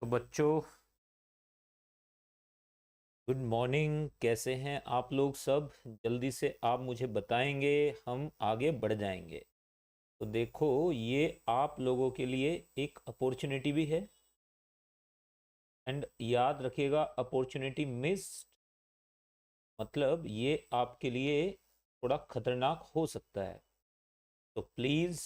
तो बच्चों, good morning. कैसे हैं आप लोग सब? जल्दी से आप मुझे बताएंगे, हम आगे बढ़ जाएंगे। तो देखो, ये आप लोगों के लिए एक अपॉर्चुनिटी भी है। एंड याद रखिएगा, अपॉर्चुनिटी मिस्ड मतलब ये आपके लिए थोड़ा खतरनाक हो सकता है। तो प्लीज़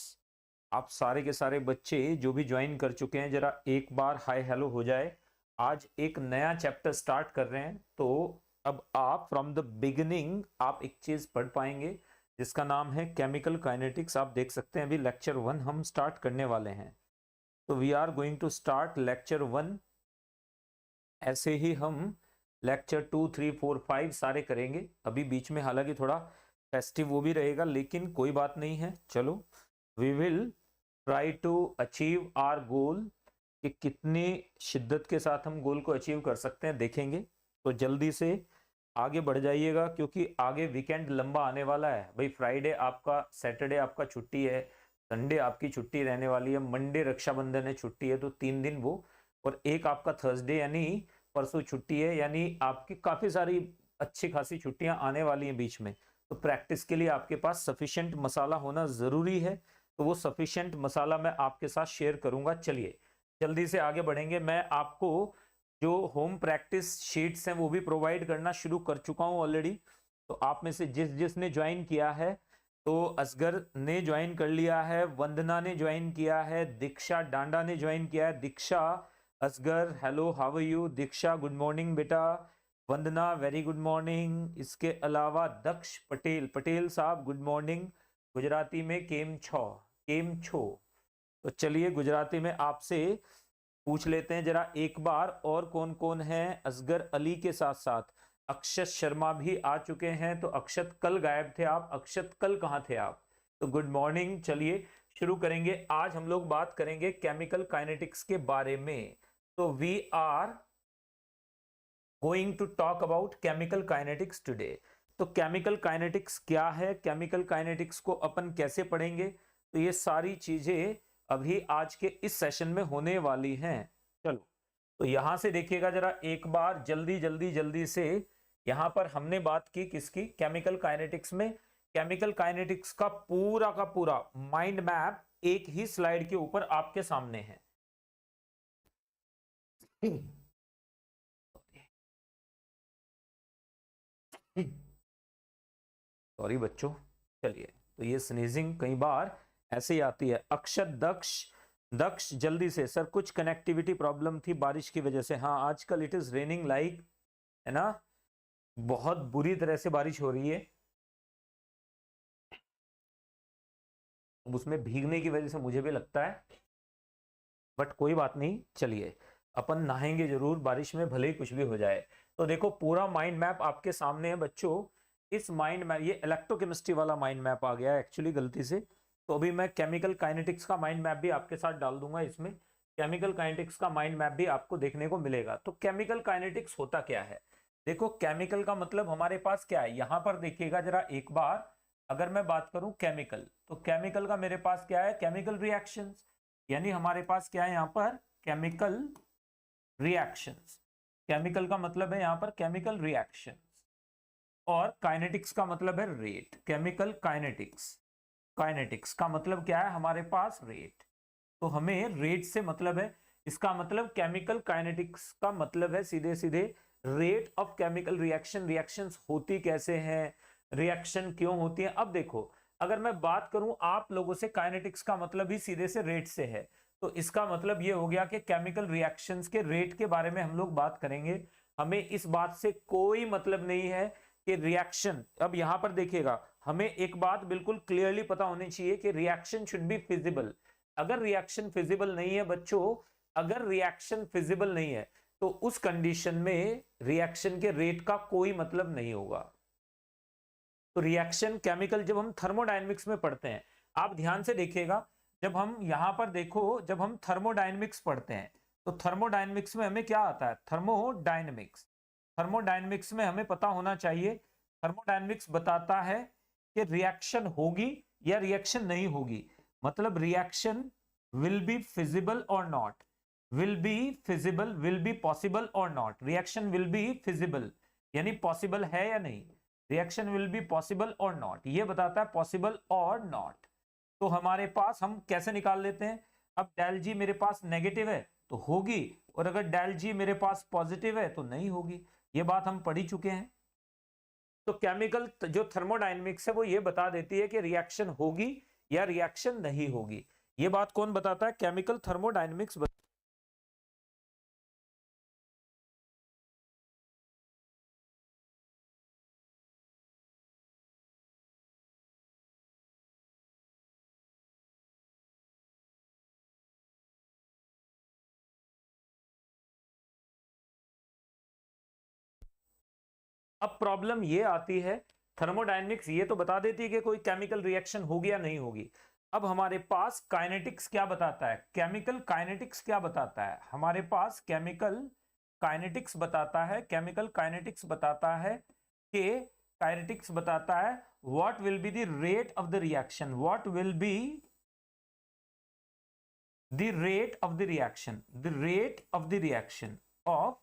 आप सारे के सारे बच्चे जो भी ज्वाइन कर चुके हैं, जरा एक बार हाय हेलो हो जाए। आज एक नया चैप्टर स्टार्ट कर रहे हैं, तो अब आप फ्रॉम द बिगिनिंग आप एक चीज पढ़ पाएंगे जिसका नाम है केमिकल काइनेटिक्स। आप देख सकते हैं अभी लेक्चर 1 हम स्टार्ट करने वाले हैं। तो we are going to start lecture 1। ऐसे ही हम लेक्चर 2, 3, 4, 5 सारे करेंगे। अभी बीच में हालांकि थोड़ा फेस्टिव वो भी रहेगा, लेकिन कोई बात नहीं है। चलो, we will try to achieve our goal. कि कितनी शिद्दत के साथ हम गोल को अचीव कर सकते हैं देखेंगे। तो जल्दी से आगे बढ़ जाइएगा, क्योंकि आगे वीकेंड लंबा आने वाला है भाई। फ्राइडे आपका, सैटरडे आपका छुट्टी है, संडे आपकी छुट्टी रहने वाली है, मंडे रक्षाबंधन है, छुट्टी है, तो 3 दिन वो, और एक आपका थर्सडे यानी परसों छुट्टी है। यानी आपकी काफी सारी अच्छी खासी छुट्टियां आने वाली हैं बीच में। तो प्रैक्टिस के लिए आपके पास सफिशिएंट मसाला होना जरूरी है। तो वो सफिशिएंट मसाला मैं आपके साथ शेयर करूंगा। चलिए जल्दी से आगे बढ़ेंगे। मैं आपको जो होम प्रैक्टिस शीट्स हैं वो भी प्रोवाइड करना शुरू कर चुका हूं ऑलरेडी। तो आप में से जिसने ज्वाइन किया है, तो असगर ने ज्वाइन कर लिया है, वंदना ने ज्वाइन किया है, दीक्षा डांडा ने ज्वाइन किया है। Diksha, Asgar, hello, how are you? Diksha good morning बेटा। Vandana very good morning. इसके अलावा दक्ष पटेल, पटेल साहब गुड मॉर्निंग। गुजराती में केम छो, केम छो। तो चलिए गुजराती में आपसे पूछ लेते हैं जरा एक बार, और कौन कौन है? असगर अली के साथ साथ अक्षत शर्मा भी आ चुके हैं। तो अक्षत कल गायब थे आप, अक्षत कल कहाँ थे आप? तो गुड मॉर्निंग। चलिए शुरू करेंगे। आज हम लोग बात करेंगे केमिकल काइनेटिक्स के बारे में। तो we are going to talk about chemical kinetics today. तो केमिकल काइनेटिक्स क्या है, केमिकल काइनेटिक्स को अपन कैसे पढ़ेंगे, तो ये सारी चीजें अभी आज के इस सेशन में होने वाली हैं। चलो, तो यहां से देखिएगा जरा एक बार, जल्दी जल्दी जल्दी से। यहां पर हमने बात की किसकी? केमिकल काइनेटिक्स में। केमिकल काइनेटिक्स का पूरा माइंड मैप एक ही स्लाइड के ऊपर आपके सामने है। सॉरी बच्चों। चलिए, तो ये स्नीजिंग कई बार ऐसे ही आती है। अक्षत, दक्ष, दक्ष जल्दी से। सर कुछ कनेक्टिविटी प्रॉब्लम थी बारिश की वजह से। हाँ, आजकल इट इज रेनिंग लाइक, है ना, बहुत बुरी तरह से बारिश हो रही है। उसमें भीगने की वजह से मुझे भी लगता है, बट कोई बात नहीं। चलिए, अपन नहाएंगे जरूर बारिश में, भले ही कुछ भी हो जाए। तो देखो, पूरा माइंड मैप आपके सामने है बच्चों। इस माइंड मैप, ये इलेक्ट्रोकेमिस्ट्री वाला माइंड मैप आ गया है एक्चुअली गलती से। तो अभी मैं केमिकल काइनेटिक्स का माइंड मैप भी आपके साथ डाल दूंगा इसमें। केमिकल काइनेटिक्स का माइंड मैप भी आपको देखने को मिलेगा। तो केमिकल काइनेटिक्स होता क्या है? देखो, केमिकल का मतलब हमारे पास क्या है, यहां पर देखिएगा जरा एक बार। अगर मैं बात करूं केमिकल, तो केमिकल का मेरे पास क्या है? Chemical reactions. यानी हमारे पास क्या है यहां पर? Chemical reactions. केमिकल का मतलब है यहां पर केमिकल रिएक्शंस। और काइनेटिक्स का मतलब है रेट। केमिकल काइनेटिक्स, काइनेटिक्स का मतलब क्या है हमारे पास? रेट। तो हमें रेट से मतलब है। इसका मतलब केमिकल काइनेटिक्स का मतलब है सीधे सीधे rate of chemical reaction. Reactions होती कैसे हैं, रिएक्शन क्यों होती है। अब देखो, अगर मैं बात करूं आप लोगों से, काइनेटिक्स का मतलब ही सीधे से रेट से है। तो इसका मतलब ये हो गया कि केमिकल रिएक्शंस के रेट के बारे में हम लोग बात करेंगे। हमें इस बात से कोई मतलब नहीं है कि रिएक्शन, अब यहां पर देखिएगा, हमें एक बात बिल्कुल क्लियरली पता होनी चाहिए कि रिएक्शन शुड बी फिजिबल। अगर रिएक्शन फिजिबल नहीं है बच्चों, अगर रिएक्शन फिजिबल नहीं है, तो उस कंडीशन में रिएक्शन के रेट का कोई मतलब नहीं होगा। तो रिएक्शन केमिकल जब हम थर्मोडायनेमिक्स में पढ़ते हैं, आप ध्यान से देखिएगा, जब हम यहां पर देखो, जब हम थर्मोडायनेमिक्स पढ़ते हैं, तो थर्मोडायनेमिक्स में हमें क्या आता है? थर्मोडायनेमिक्स। थर्मोडायनेमिक्स में हमें पता होना चाहिए, थर्मोडायनेमिक्स बताता है कि रिएक्शन होगी या रिएक्शन नहीं होगी। मतलब रिएक्शन विल बी फिजिबल और not. Will be feasible, will be possible और not. Reaction will be feasible यानी पॉसिबल है या नहीं, रिएक्शन विल बी पॉसिबल और नॉट, ये बताता है पॉसिबल और नॉट। तो हमारे पास हम कैसे निकाल लेते हैं, अब डेल जी मेरे पास नेगेटिव है तो होगी, और अगर डेल जी मेरे पास पॉजिटिव है तो नहीं होगी। ये बात हम पढ़ ही चुके हैं। तो केमिकल जो थर्मोडायनेमिक्स है वो ये बता देती है कि रिएक्शन होगी या रिएक्शन नहीं होगी। ये बात कौन बताता है, केमिकल थर्मोडायनेमिक्स। अब प्रॉब्लम ये आती है, थर्मोडायनेमिक्स ये तो बता देती है कि कोई केमिकल रिएक्शन होगी या नहीं होगी। अब हमारे पास काइनेटिक्स क्या बताता है, केमिकल काइनेटिक्स क्या बताता है, हमारे पास केमिकल काइनेटिक्स बताता है, केमिकल काइनेटिक्स बताता है कि काइनेटिक्स बताता है what will be the rate of the reaction, what will be the rate of the reaction, the rate of the reaction of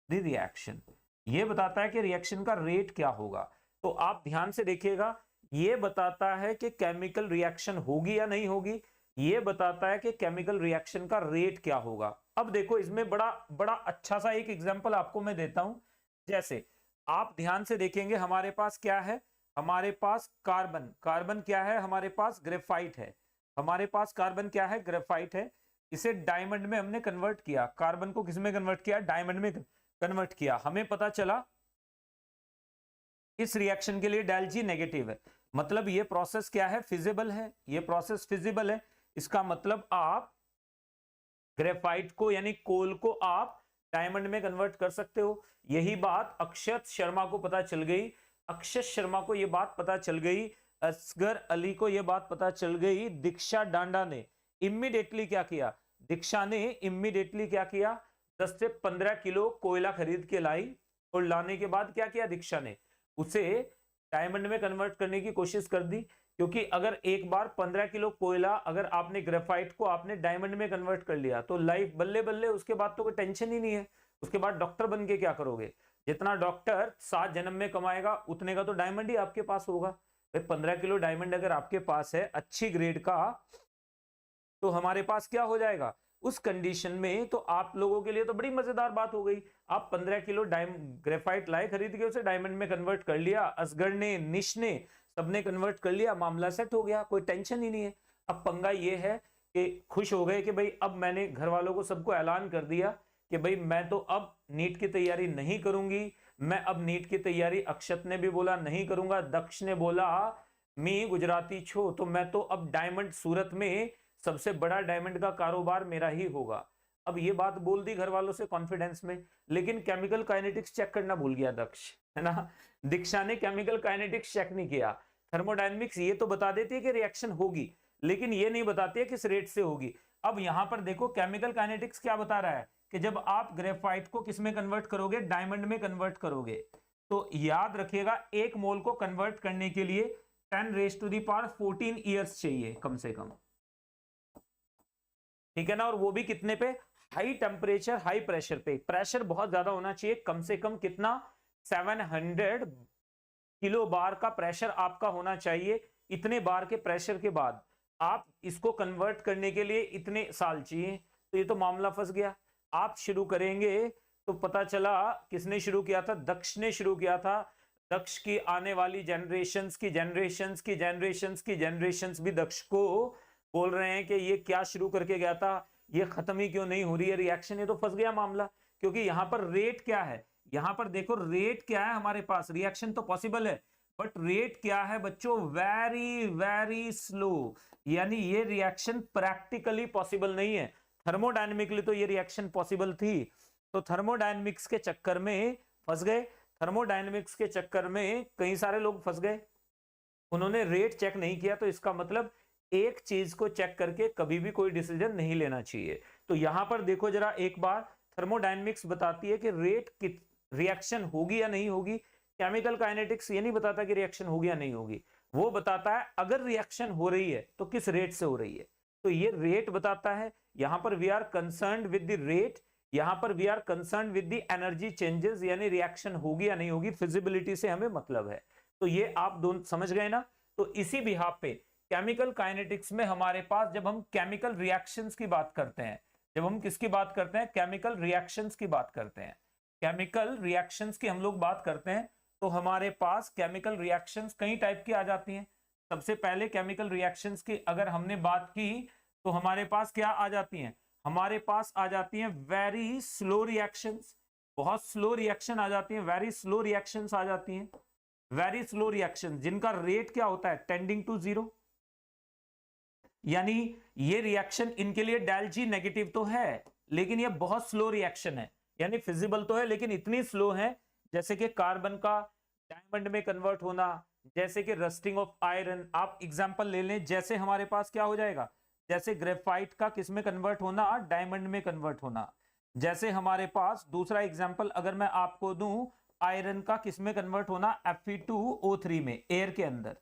the reaction, ये बताता है कि रिएक्शन का रेट क्या होगा। तो आप ध्यान से देखिएगा, ये बताता है कि केमिकल रिएक्शन होगी या नहीं होगी, ये बताता है कि केमिकल रिएक्शन का रेट क्या होगा। अब देखो इसमें बड़ा बड़ा अच्छा सा एक एग्जांपल आपको मैं देता हूं। जैसे आप ध्यान से देखेंगे हमारे पास क्या है, हमारे पास कार्बन, कार्बन क्या है हमारे पास, ग्रेफाइट है, हमारे पास कार्बन क्या है, ग्रेफाइट है। इसे डायमंड में हमने कन्वर्ट किया, कार्बन को किस में कन्वर्ट किया, डायमंड में कन्वर्ट किया। हमें पता चला इस रिएक्शन के लिए डेल जी नेगेटिव है, मतलब ये प्रोसेस क्या है, फिजिबल है, ये प्रोसेस फिजिबल है। इसका मतलब आप ग्रेफाइट को यानी कोल को आप डायमंड में कन्वर्ट कर सकते हो। यही बात अक्षत शर्मा को पता चल गई, अक्षत शर्मा को यह बात पता चल गई, असगर अली को यह बात पता चल गई। दीक्षा डांडा ने इमीडिएटली क्या किया, दीक्षा ने इमीडिएटली क्या किया, 10 से 15 किलो कोयला खरीद के लाई, और लाने के बाद क्या किया दीक्षा ने, उसे डायमंड में कन्वर्ट करने की कोशिश कर दी। क्योंकि अगर एक बार 15 किलो कोयला अगर आपने ग्रेफाइट को आपने डायमंड में कन्वर्ट कर लिया तो लाइफ बल्ले बल्ले, उसके बाद तो कोई टेंशन ही नहीं है। उसके बाद डॉक्टर बन के क्या करोगे, जितना डॉक्टर 7 जन्म में कमाएगा उतने का तो डायमंड ही आपके पास होगा। 15 किलो डायमंड अगर आपके पास है अच्छी ग्रेड का, तो हमारे पास क्या हो जाएगा उस कंडीशन में, तो आप लोगों के लिए तो बड़ी मजेदार बात हो गई। आप 15 किलो ग्रेफाइट लाए खरीद के, उसे डायमंड में कन्वर्ट कर लिया, असगर ने, निश ने, सबने कन्वर्ट कर लिया, मामला सेट हो गया, कोई टेंशन ही नहीं है। अब पंगा ये है कि खुश हो गए कि भाई अब मैंने घर वालों को सबको ऐलान कर दिया कि भाई मैं तो अब नीट की तैयारी नहीं करूंगी, मैं अब नीट की तैयारी, अक्षत ने भी बोला नहीं करूंगा, दक्ष ने बोला मी गुजराती छो, तो मैं तो अब डायमंड सूरत में सबसे बड़ा डायमंड का कारोबार मेरा ही होगा। अब ये बात बोल दी घर वालों से कॉन्फिडेंस में, लेकिन केमिकल काइनेटिक्स चेक करना भूल गया दक्ष, है ना। दीक्षा ने केमिकल काइनेटिक्स चेक नहीं किया। थर्मोडायनेमिक्स ये तो बता देती है कि रिएक्शन होगी, लेकिन ये नहीं बताती है किस रेट से होगी। अब यहां पर देखो केमिकल काइनेटिक्स क्या बता रहा है कि जब आप ग्रेफाइट को किस में कन्वर्ट करोगे, डायमंड में कन्वर्ट करोगे, तो याद रखिएगा एक मोल को कन्वर्ट करने के लिए 10⁻14 ईयर्स चाहिए कम से कम, ठीक है ना। और वो भी कितने पे, हाई टेम्परेचर हाई प्रेशर पे, प्रेशर बहुत ज्यादा होना चाहिए, कम से कम कितना 700 किलो बार का प्रेशर आपका होना चाहिए। इतने बार के प्रेशर के बाद आप इसको कन्वर्ट करने के लिए इतने साल चाहिए, तो ये तो मामला फंस गया। आप शुरू करेंगे तो पता चला किसने शुरू किया था, दक्ष ने शुरू किया था। दक्ष की आने वाली जनरेशंस की जनरेशंस की जनरेशंस की जनरेशंस भी दक्ष को बोल रहे हैं कि ये क्या शुरू करके गया था, ये खत्म ही क्यों नहीं हो रही है रिएक्शन, ये तो फंस गया मामला। क्योंकि यहां पर रेट क्या है, यहां पर देखो रेट क्या है हमारे पास, रिएक्शन तो पॉसिबल है बट रेट क्या है बच्चों, वेरी वेरी स्लो, यानी ये रिएक्शन प्रैक्टिकली पॉसिबल नहीं है। थर्मोडायनेमिकली तो ये रिएक्शन पॉसिबल थी, तो थर्मोडायनेमिक्स के चक्कर में फंस गए। थर्मोडायनेमिक्स के चक्कर में कई सारे लोग फंस गए, उन्होंने रेट चेक नहीं किया। तो इसका मतलब एक चीज को चेक करके कभी भी कोई डिसीजन नहीं लेना चाहिए। तो यहां पर देखो जरा एक बार, थर्मोडायनेमिक्स बताती है कि रेट की रिएक्शन होगी या नहीं होगी, केमिकल काइनेटिक्स ये नहीं बताता कि रिएक्शन होगी या नहीं होगी, वो बताता है अगर रिएक्शन हो रही है तो किस रेट से हो रही है। तो ये रेट बताता है। यहां पर we are concerned with the rate, यहां पर we are concerned with the energy changes, यानी रिएक्शन होगी या नहीं होगी, फिजिबिलिटी से हमें मतलब है। तो ये आप दोनों समझ गए ना। तो इसी बिहाफ पे केमिकल काइनेटिक्स में हमारे पास, जब हम केमिकल रिएक्शंस की बात करते हैं, जब हम किसकी बात करते हैं, केमिकल रिएक्शंस की बात करते हैं, केमिकल रिएक्शंस की हम लोग बात करते हैं, तो हमारे पास केमिकल रिएक्शंस कई टाइप की आ जाती हैं। सबसे पहले केमिकल रिएक्शंस की अगर हमने बात की तो हमारे पास क्या आ जाती हैं, हमारे पास आ जाती हैं वेरी स्लो रिएक्शंस, बहुत स्लो रिएक्शन आ जाती हैं, वेरी स्लो रिएक्शंस आ जाती हैं, वेरी स्लो रिएक्शन जिनका रेट क्या होता है, टेंडिंग टू जीरो। यानी ये रिएक्शन इनके लिए डेल जी नेगेटिव तो है, लेकिन ये बहुत स्लो रिएक्शन है, यानी फिजिबल तो है लेकिन इतनी स्लो है, जैसे कि कार्बन का डायमंड में कन्वर्ट होना, जैसे कि रस्टिंग ऑफ आयरन। आप एग्जांपल ले लें, जैसे हमारे पास क्या हो जाएगा, जैसे ग्रेफाइट का किस में कन्वर्ट होना, डायमंड में कन्वर्ट होना। जैसे हमारे पास दूसरा एग्जांपल अगर मैं आपको दूं, आयरन का किस में कन्वर्ट होना, Fe2O3 में, एयर के अंदर,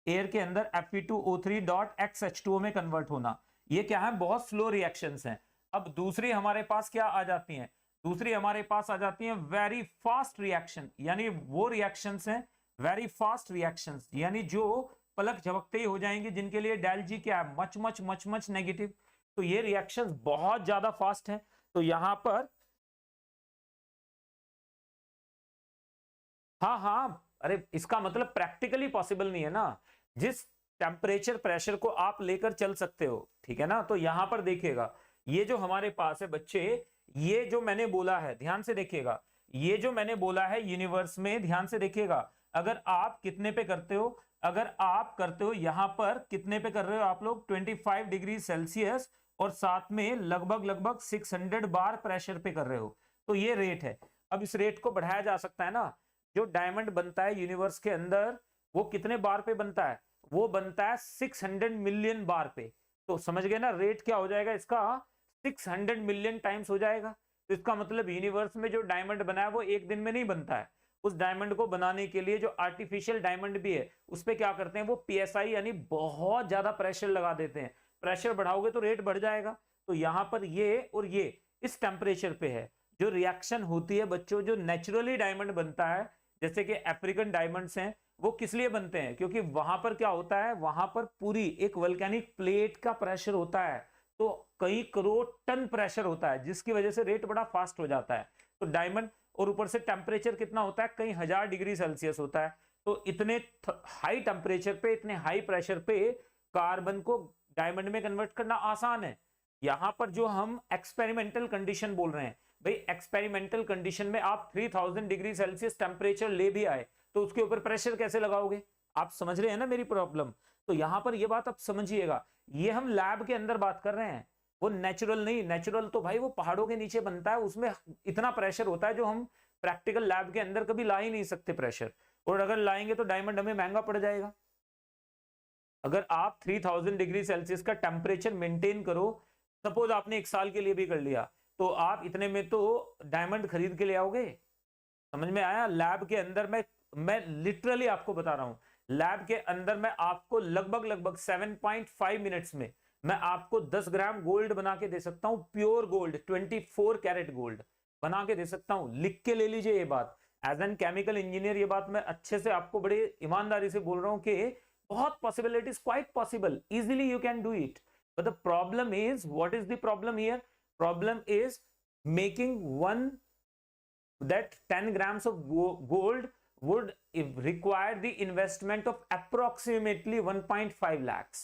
एयर के अंदर Fe2O3.XH2O में कन्वर्ट होना। ये क्या है, बहुत स्लो रिएक्शंस हैं। अब दूसरी हमारे पास क्या आ जाती हैं, दूसरी हमारे पास आ जाती हैं वेरी फास्ट रिएक्शन, यानी वो रिएक्शंस हैं वेरी फास्ट रिएक्शंस, यानी जो पलक झपकते ही हो जाएंगे, जिनके लिए डेल जी क्या है, much much much much negative. तो ये रिएक्शंस बहुत ज्यादा फास्ट हैं। तो यहां पर हाँ हाँ, अरे इसका मतलब प्रैक्टिकली पॉसिबल नहीं है ना, जिस टेम्परेचर प्रेशर को आप लेकर चल सकते हो, ठीक है ना। तो यहां पर देखिएगा, ये जो हमारे पास है बच्चे, ये जो मैंने बोला है ध्यान से देखिएगा, ये जो मैंने बोला है यूनिवर्स में, ध्यान से देखिएगा, अगर आप कितने पे करते हो, अगर आप करते हो यहां पर कितने पे कर रहे हो आप लोग, 25 डिग्री सेल्सियस, और साथ में लगभग लगभग 600 बार प्रेशर पे कर रहे हो, तो ये रेट है। अब इस रेट को बढ़ाया जा सकता है ना। जो डायमंड बनता है यूनिवर्स के अंदर, वो कितने बार पे बनता है, वो बनता है 600 मिलियन बार पे। तो समझ गए ना, रेट क्या हो जाएगा इसका, 600 मिलियन टाइम्स हो जाएगा। तो इसका मतलब यूनिवर्स में जो डायमंड बना है वो एक दिन में नहीं बनता है। उस डायमंड को बनाने के लिए जो आर्टिफिशियल डायमंड भी है, उस पर क्या करते हैं, वो पीएसआई यानी बहुत ज्यादा प्रेशर लगा देते हैं। प्रेशर बढ़ाओगे तो रेट बढ़ जाएगा। तो यहां पर ये और ये इस टेम्परेचर पे है। जो रिएक्शन होती है बच्चों, जो नेचुरली डायमंड बनता है, जैसे कि अफ्रीकन डायमंड्स हैं, वो किस लिए बनते हैं, क्योंकि वहां पर क्या होता है, वहां पर पूरी एक वोल्केनिक प्लेट का प्रेशर होता है, तो कई करोड़ टन प्रेशर होता है, जिसकी वजह से रेट बड़ा फास्ट हो जाता है। तो डायमंड, और ऊपर से टेम्परेचर कितना होता है, कई हजार डिग्री सेल्सियस होता है। तो इतने हाई टेम्परेचर पे, इतने हाई प्रेशर पे कार्बन को डायमंड में कन्वर्ट करना आसान है। यहां पर जो हम एक्सपेरिमेंटल कंडीशन बोल रहे हैं, भाई एक्सपेरिमेंटल कंडीशन में आप 3000 डिग्री सेल्सियस टेम्परेचर ले भी आए, तो उसके ऊपर प्रेशर कैसे लगाओगे। आप समझ रहे हैं ना मेरी प्रॉब्लम। तो यहां पर ये बात आप समझिएगा, ये हम लैब के अंदर बात कर रहे हैं, वो नेचुरल नहीं। नेचुरल तो भाई वो पहाड़ों के नीचे बनता है, उसमें इतना प्रेशर होता है जो हम प्रैक्टिकल लैब के अंदर कभी ला ही नहीं सकते प्रेशर, और अगर लाएंगे तो डायमंड हमें महंगा पड़ जाएगा। अगर आप 3000 डिग्री सेल्सियस का टेम्परेचर मेंटेन करो, सपोज आपने एक साल के लिए भी कर लिया, तो आप इतने में तो डायमंड खरीद के ले आओगे। समझ में आया। लैब के अंदर मैं लिटरली आपको बता रहा हूं, लैब के अंदर मैं आपको लगभग लगभग 7.5 मिनट्स में मैं आपको 10 ग्राम गोल्ड बना के दे सकता हूं, प्योर गोल्ड, 24 कैरेट गोल्ड बना के दे सकता हूं। लिख के ले लीजिए ये बात, एज एन केमिकल इंजीनियर ये बात मैं अच्छे से आपको बड़े ईमानदारी से बोल रहा हूं कि बहुत possibilities, quite possible, easily you can do it. But the problem is, what is the problem here, problem is making one that 10 grams of gold would require the investment of approximately 1.5 lakhs।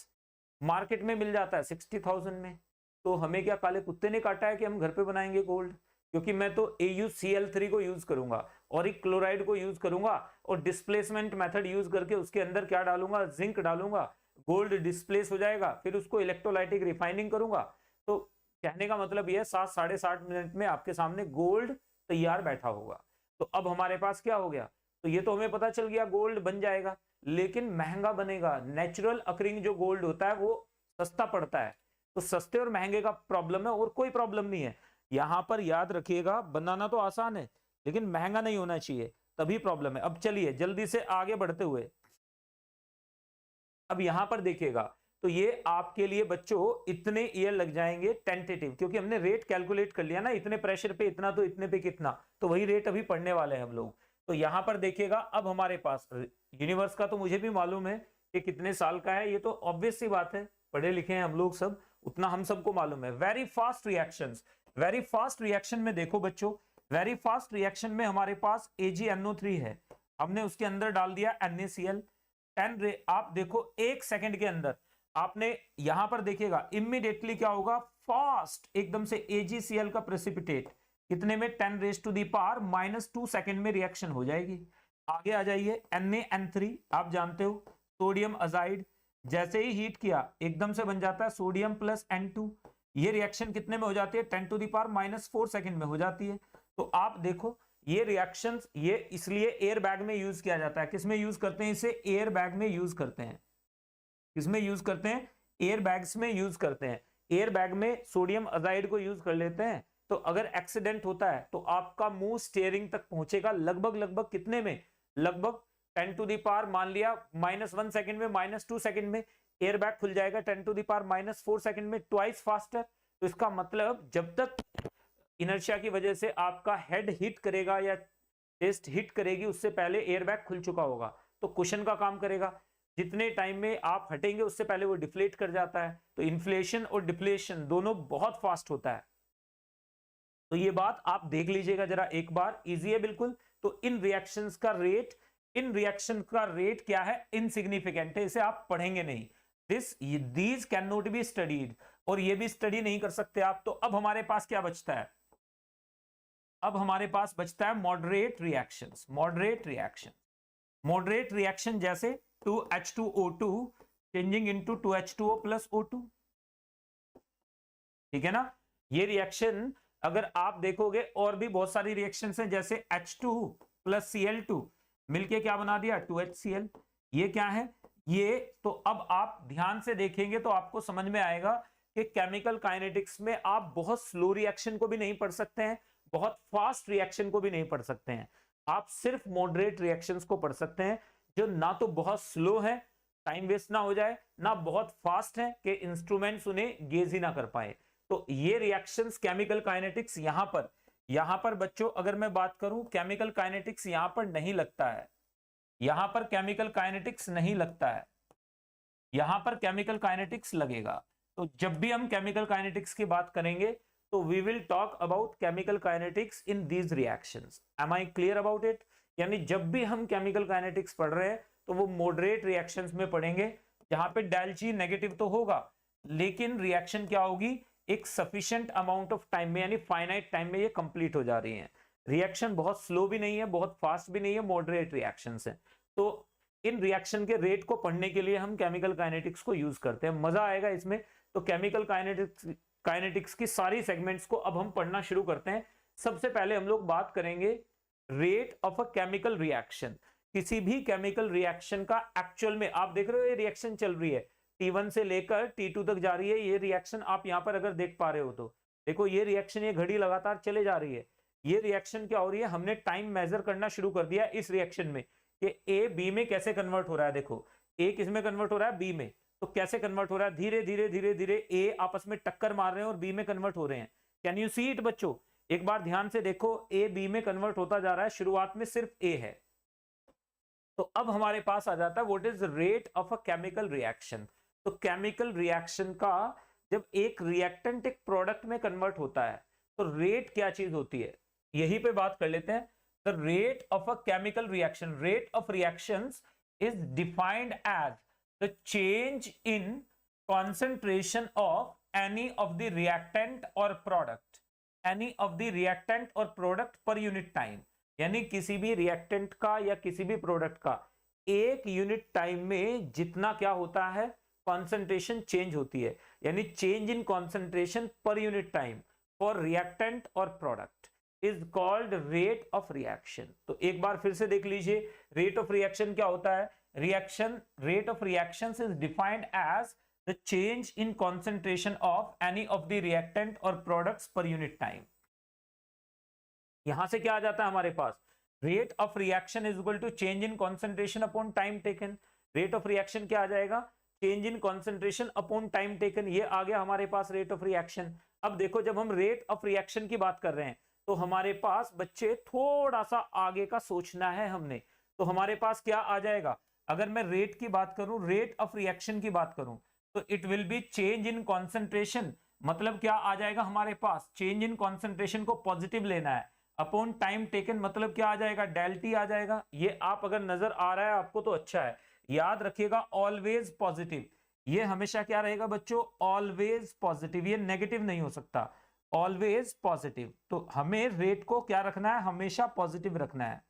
Market में मिल जाता है 60,000 में। तो हमें क्या काले कुत्ते ने काटा है कि हम घर पे बनाएंगे गोल्ड, क्योंकि मैं तो AuCl3 को यूज करूंगा, और एक क्लोराइड को यूज करूंगा, और डिस्प्लेसमेंट मेथड यूज करके उसके अंदर क्या डालूंगा, जिंक डालूंगा, गोल्ड डिस्प्लेस हो जाएगा, फिर उसको इलेक्ट्रोलाइटिक रिफाइनिंग करूंगा। तो कहने का मतलब यह 7 साढ़े 7 मिनट में आपके सामने गोल्ड तैयार बैठा होगा। तो अब हमारे पास क्या हो गया, तो ये तो हमें पता चल गया गोल्ड बन जाएगा, लेकिन महंगा बनेगा। नेचुरल अकरिंग जो गोल्ड होता है वो सस्ता पड़ता है। तो सस्ते और महंगे का प्रॉब्लम है, और कोई प्रॉब्लम नहीं है। यहां पर याद रखिएगा, बनाना तो आसान है लेकिन महंगा नहीं होना चाहिए, तभी प्रॉब्लम है। अब चलिए जल्दी से आगे बढ़ते हुए, अब यहां पर देखिएगा, तो ये आपके लिए बच्चों इतने ईयर लग जाएंगे टेंटेटिव, क्योंकि हमने रेट कैलकुलेट कर लिया ना, इतने प्रेशर पे इतना तो इतने पे कितना, तो वही रेट अभी पढ़ने वाले हैं हम लोग। तो यहां पर देखिएगा अब हमारे पास यूनिवर्स का तो मुझे भी मालूम है कि कितने साल का है, ये तो ऑब्वियस सी बात है, पढ़े लिखे हैं हम लोग सब, उतना हम सबको मालूम है। Very fast reactions, very fast reaction में देखो बच्चों, वेरी फास्ट रिएक्शन में हमारे पास AgNO3 है, हमने उसके अंदर डाल दिया NaCl, आप देखो 1 सेकंड के अंदर आपने यहां पर देखिएगा इमीडिएटली क्या होगा, फास्ट एकदम से AgCl का प्रेसिपिटेट कितने में 10⁻⁻2 सेकंड में रिएक्शन हो जाएगी। आगे आ जाइए, NaN3 आप जानते हो सोडियम अजाइड, जैसे ही हीट किया एकदम से बन जाता है सोडियम प्लस N2, ये रिएक्शन कितने में हो जाती है 10⁻⁻4 सेकंड में हो जाती है। तो आप देखो ये रिएक्शंस, ये इसलिए एयर बैग में यूज किया जाता है। किसमें यूज करते हैं इसे, एयर बैग में यूज करते हैं। किसमें यूज करते हैं, एयर बैग्स में यूज करते हैं। एयर बैग में सोडियम अजाइड को यूज कर लेते हैं, तो अगर एक्सीडेंट होता है तो आपका मुंह स्टीयरिंग तक पहुंचेगा लगभग कितने में, लगभग 10⁻, मान लिया -1 सेकंड में, -2 सेकंड में एयर बैग खुल जाएगा, 10⁻⁻4 सेकंड में, ट्वाइस फास्टर। तो इसका मतलब जब तक इनर्शिया की वजह से आपका हेड हिट करेगा या चेस्ट हिट करेगी, उससे पहले एयर बैग खुल चुका होगा, तो कुशन का काम करेगा। जितने टाइम में आप हटेंगे उससे पहले वो डिफ्लेट कर जाता है। तो इन्फ्लेशन और डिफ्लेशन दोनों बहुत फास्ट होता है। तो ये बात आप देख लीजिएगा जरा एक बार, इजी है बिल्कुल। तो इन रिएक्शंस का रेट, इन रिएक्शन का रेट क्या है, इनसिग्निफिकेंट है, इसे आप पढ़ेंगे नहीं। These can not be studied, और ये भी स्टडी नहीं कर सकते आप। तो अब हमारे पास क्या बचता है, अब हमारे पास बचता है moderate reactions. Moderate reaction, moderate reaction जैसे 2H2O2 changing into 2H2O plus O2, ठीक है ना। ये रिएक्शन अगर आप देखोगे और भी बहुत सारी रिएक्शंस हैं, जैसे H2 प्लस Cl2 मिलके क्या बना दिया 2HCl, ये क्या है ये। तो अब आप ध्यान से देखेंगे तो आपको समझ में आएगा कि केमिकल काइनेटिक्स में आप बहुत स्लो रिएक्शन को भी नहीं पढ़ सकते हैं, बहुत फास्ट रिएक्शन को भी नहीं पढ़ सकते हैं, आप सिर्फ मॉडरेट रिएक्शंस को पढ़ सकते हैं, जो ना तो बहुत स्लो है टाइम वेस्ट ना हो जाए, ना बहुत फास्ट है कि इंस्ट्रूमेंट्स उन्हें गेज ही ना कर पाए। तो ये रिएक्शंस केमिकल काइनेटिक्स यहां पर बच्चों अगर मैं बात करूं, केमिकल काइनेटिक्स यहां पर नहीं लगता है, यहां पर केमिकल काइनेटिक्स नहीं लगता है, यहां पर केमिकल काइनेटिक्स लगेगा। तो जब भी हम केमिकल काइनेटिक्स की बात करेंगे तो we will talk about chemical kinetics in these reactions. Am I clear about it? यानी जब भी हम केमिकल काइनेटिक्स पढ़ रहे हैं तो वो मॉडरेट रिएक्शंस में पढ़ेंगे, जहां पे डेल जी नेगेटिव तो होगा, लेकिन रिएक्शन क्या होगी, एक सफिशिएंट अमाउंट ऑफ टाइम में, यानी फाइनाइट टाइम में ये कंप्लीट हो जा रही है। रिएक्शन बहुत स्लो भी नहीं है, बहुत फास्ट भी नहीं है, मॉडरेट रिएक्शंस है। तो इन रिएक्शन के रेट को पढ़ने के लिए हम केमिकल काइनेटिक्स को यूज करते हैं, मजा आएगा इसमें। तो केमिकल काइनेटिक्स की सारी सेगमेंट्स को अब हम पढ़ना शुरू करते हैं। सबसे पहले हम लोग बात करेंगे rate of a chemical reaction. किसी भी केमिकल रिएक्शन का एक्चुअल में, आप देख रहे हो ये रिएक्शन चल रही है, T1 से लेकर T2 तक जा रही है ये रिएक्शन, आप यहां पर अगर देख पा रहे हो तो देखो ये रिएक्शन, ये घड़ी लगातार चले जा रही है। ये रिएक्शन क्या हो रही है, हमने टाइम मेजर करना शुरू कर दिया इस रिएक्शन में कि A B में कैसे कन्वर्ट हो रहा है। देखो A किस में कन्वर्ट हो रहा है, B में, तो कैसे कन्वर्ट हो रहा है, धीरे धीरे धीरे धीरे A आपस में टक्कर मार रहे हैं और B में कन्वर्ट हो रहे हैं। कैन यू सी इट बच्चों, एक बार ध्यान से देखो, A B में कन्वर्ट होता जा रहा है, शुरुआत में सिर्फ A है। तो अब हमारे पास आ जाता है what is rate of a chemical reaction. तो केमिकल रिएक्शन का जब एक रिएक्टेंट एक प्रोडक्ट में कन्वर्ट होता है तो रेट क्या चीज होती है, यही पे बात कर लेते हैं। The rate of a chemical reaction, rate of reactions is defined as the change in concentration of any of the reactant और product, any of the reactant और प्रोडक्ट पर यूनिट टाइम। यानी किसी भी रिएक्टेंट का या किसी भी product का एक यूनिट टाइम में जितना क्या होता है, कॉन्सेंट्रेशन चेंज होती है, यानी change in concentration per unit time for reactant और product is called rate of reaction. तो एक बार फिर से देख लीजिए, रेट ऑफ रिएक्शन क्या होता है, reaction, rate of reaction is defined as the change in concentration of any of the reactant और प्रोडक्ट्स पर यूनिट टाइम। यहां से क्या आ जाता है हमारे पास, rate of reaction is equal to change in concentration upon time taken. Rate of reaction क्या आ जाएगा, change in concentration upon time taken, ये आ गया हमारे पास रेट ऑफ रिएक्शन। अब देखो जब हम रेट ऑफ रिएक्शन की बात कर रहे हैं तो हमारे पास बच्चे थोड़ा सा आगे का सोचना है हमने। तो हमारे पास क्या आ जाएगा, अगर मैं रेट की बात करूं, रेट ऑफ रिएक्शन की बात करूं, तो it will B change in concentration, मतलब क्या आ जाएगा हमारे पास, चेंज इन कॉन्सेंट्रेशन को पॉजिटिव लेना है, अपॉन टाइम टेकन मतलब क्या आ जाएगा, डेल टी आ जाएगा। ये आप अगर नजर आ रहा है आपको तो अच्छा है, याद रखिएगा ऑलवेज पॉजिटिव, ये हमेशा क्या रहेगा बच्चों, ऑलवेज पॉजिटिव, ये नेगेटिव नहीं हो सकता, ऑलवेज पॉजिटिव। तो हमें रेट को क्या रखना है, हमेशा पॉजिटिव रखना है,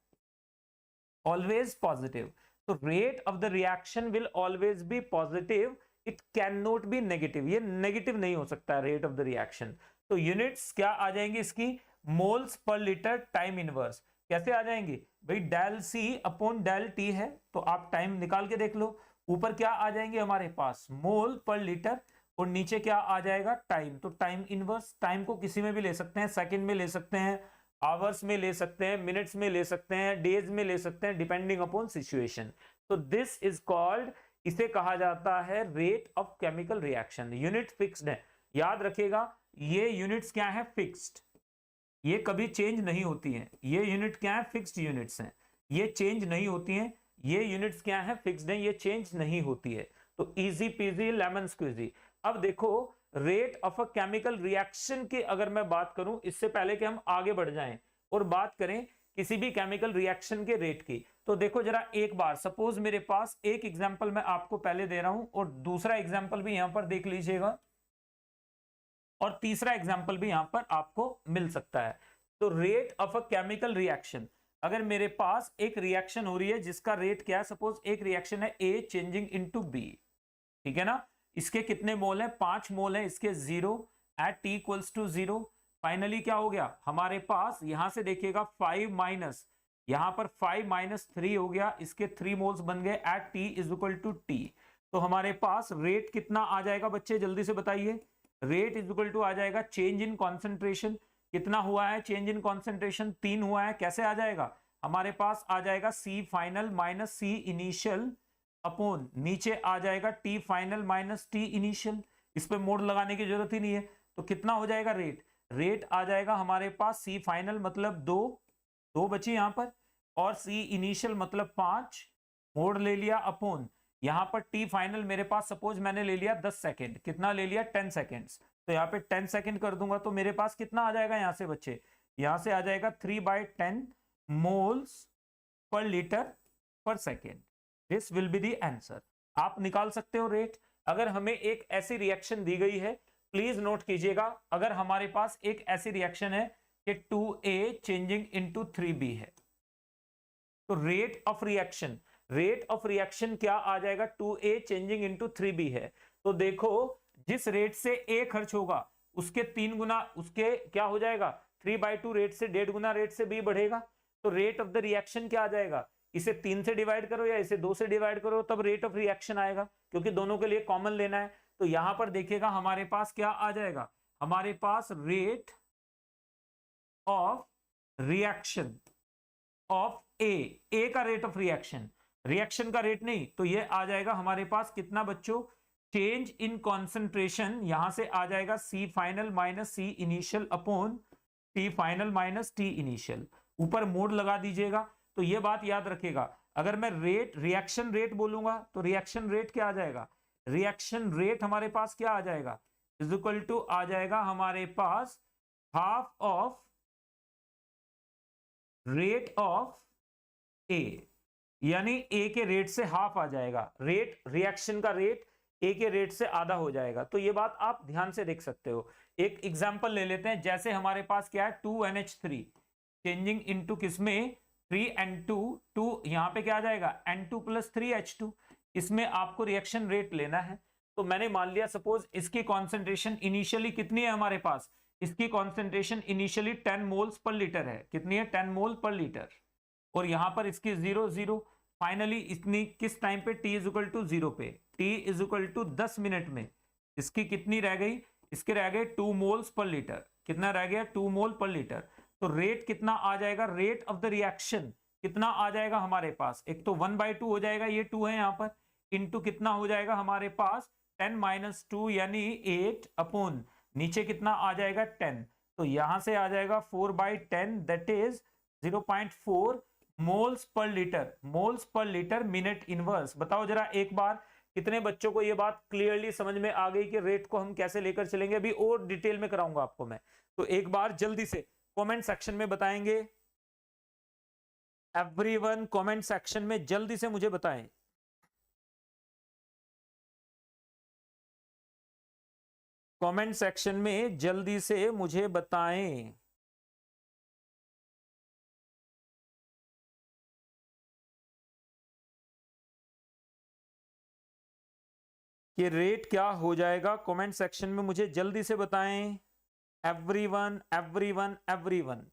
ऑलवेज पॉजिटिव। तो rate of the reaction will always be positive, it can not be negative, ये नेगेटिव नहीं हो सकता रेट ऑफ द रिएक्शन। तो यूनिट्स क्या आ जाएंगी इसकी, moles per litre time inverse. कैसे आ जाएंगे भाई, del C upon del T है, तो आप टाइम निकाल के देख लो, ऊपर क्या आ जाएंगे हमारे पास मोल पर लीटर, और नीचे क्या आ जाएगा टाइम, तो टाइम इनवर्स। टाइम को किसी में भी ले सकते हैं, सेकंड में ले सकते हैं, आवर्स में ले सकते हैं, मिनट्स में ले सकते हैं, डेज में ले सकते हैं, डिपेंडिंग अपॉन सिचुएशन। तो दिस इज कॉल्ड, इसे कहा जाता है rate of chemical reaction. Unit fixed है, याद रखिएगा ये यूनिट्स क्या है, फिक्स्ड, ये कभी चेंज नहीं होती हैं। ये यूनिट क्या है, फिक्स्ड यूनिट्स हैं, ये चेंज नहीं होती हैं। ये यूनिट्स क्या है, फिक्स्ड हैं, ये चेंज नहीं होती है। तो इजी पीजी लेमन स्क्वीजी। अब देखो rate of a chemical reaction की अगर मैं बात करूं, इससे पहले कि हम आगे बढ़ जाएं और बात करें किसी भी केमिकल रिएक्शन के रेट की, तो देखो जरा एक बार, सपोज मेरे पास एक एग्जांपल मैं आपको पहले दे रहा हूं और दूसरा एग्जांपल भी यहां पर देख लीजिएगा, और तीसरा एग्जांपल भी यहां पर आपको मिल सकता है। तो rate of a chemical reaction, अगर मेरे पास एक रिएक्शन हो रही है जिसका रेट क्या है, सपोज एक रिएक्शन है ए चेंजिंग इनटू बी, ठीक है ना, इसके कितने मोल है, 5 मोल है, इसके 0 at T equals to 0। Finally क्या हो गया हमारे पास, यहां से देखिएगा 5 माइनस, यहां पर 5 माइनस 3 हो गया, इसके 3 मोल्स बन गए at T is equal to T. तो हमारे पास रेट कितना आ जाएगा बच्चे, जल्दी से बताइए, रेट इज इक्वल टू आ जाएगा चेंज इन कॉन्सेंट्रेशन, कितना हुआ है चेंज इन कॉन्सेंट्रेशन, 3 हुआ है। कैसे आ जाएगा हमारे पास, आ जाएगा C final minus C initial upon, नीचे आ जाएगा T final minus T initial, इस पे मोड लगाने की जरूरत ही नहीं है। तो कितना हो जाएगा रेट, रेट आ जाएगा हमारे पास सी फाइनल मतलब 2 बची यहां पर, और सी इनिशियल मतलब 5, मोड ले लिया अपॉन, यहां पर टी फाइनल मेरे पास सपोज मैंने ले लिया 10 सेकेंड, कितना ले लिया 10 सेकेंड्स, तो यहाँ पे 10 सेकेंड कर दूंगा तो मेरे पास कितना आ जाएगा यहां से बच्चे, यहां से आ जाएगा 3/10 मोल्स पर लीटर पर second. This will be the answer. आप निकाल सकते हो रेट। अगर हमें एक ऐसी रिएक्शन दी गई है, प्लीज नोट कीजिएगा, अगर हमारे पास एक ऐसी रिएक्शन है कि 2A चेंजिंग इनटू 3B है, तो rate of reaction, rate of reaction क्या आ जाएगा, 2A चेंजिंग इनटू 3B है। तो देखो जिस रेट से A खर्च होगा उसके 3 गुना, उसके क्या हो जाएगा 3/2 रेट से 1.5 गुना रेट से B बढ़ेगा। तो रेट ऑफ द रिएक्शन क्या आ जाएगा, इसे 3 से डिवाइड करो या इसे 2 से डिवाइड करो, तब रेट ऑफ रिएक्शन आएगा, क्योंकि दोनों के लिए कॉमन लेना है। तो यहां पर देखिएगा हमारे पास क्या आ जाएगा, हमारे पास रेट ऑफ रिएक्शन ऑफ ए का रेट ऑफ रिएक्शन, रिएक्शन का रेट नहीं, तो ये आ जाएगा हमारे पास कितना बच्चों, चेंज इन कॉन्सेंट्रेशन, यहां से आ जाएगा C final minus C initial upon T final minus T initial, ऊपर मोड लगा दीजिएगा। तो ये बात याद रखिएगा, अगर मैं रेट रिएक्शन रेट बोलूंगा तो रिएक्शन रेट क्या आ जाएगा, रिएक्शन रेट हमारे पास क्या आ जाएगा, इज इक्वल टू आ जाएगा हमारे पास हाफ ऑफ रेट ऑफ ए, यानी ए के रेट से हाफ आ जाएगा, रेट रिएक्शन का रेट ए के रेट से आधा हो जाएगा। तो ये बात आप ध्यान से देख सकते हो। एक एग्जांपल ले लेते हैं, जैसे हमारे पास क्या है 2NH3 चेंजिंग इनटू किसमें 3N2, 2 यहां पे क्या आ जाएगा N2 प्लस 3H2, इसमें आपको रिएक्शन रेट लेना है। तो मैंने मान लिया सपोज इसकी कॉन्सेंट्रेशन इनिशियली कितनी है हमारे पास, इसकी concentration initially 10 moles per litre है, कितनी है 10 मोल पर लीटर, और यहां पर इसकी 0 फाइनली इतनी किस टाइम पे t इज इक्वल टू 0 पे, t is equal to 10 minute में इसकी कितनी रह गई, इसके रह गए 2 मोल्स पर लीटर, कितना रह गया 2 मोल पर लीटर। तो रेट कितना आ जाएगा, रेट ऑफ द रिएक्शन कितना आ जाएगा हमारे पास, एक तो 1/2 हो जाएगा, ये 2 है यहाँ पर, इंटू कितना हो जाएगा हमारे पास 10 माइनस 2 यानी 8 अपॉन नीचे कितना आ जाएगा 10, तो यहां से आ जाएगा 4/10 that is 0.4 moles per litre, moles per litre minute inverse. बताओ जरा एक बार कितने बच्चों को ये बात क्लियरली समझ में आ गई कि रेट को हम कैसे लेकर चलेंगे, अभी और डिटेल में कराऊंगा आपको मैं, तो एक बार जल्दी से कमेंट सेक्शन में बताएंगे एवरीवन, कमेंट सेक्शन में जल्दी से मुझे बताएं। कमेंट सेक्शन में जल्दी से मुझे बताएं। कि रेट क्या हो जाएगा, कमेंट सेक्शन में मुझे जल्दी से बताएं everyone everyone everyone.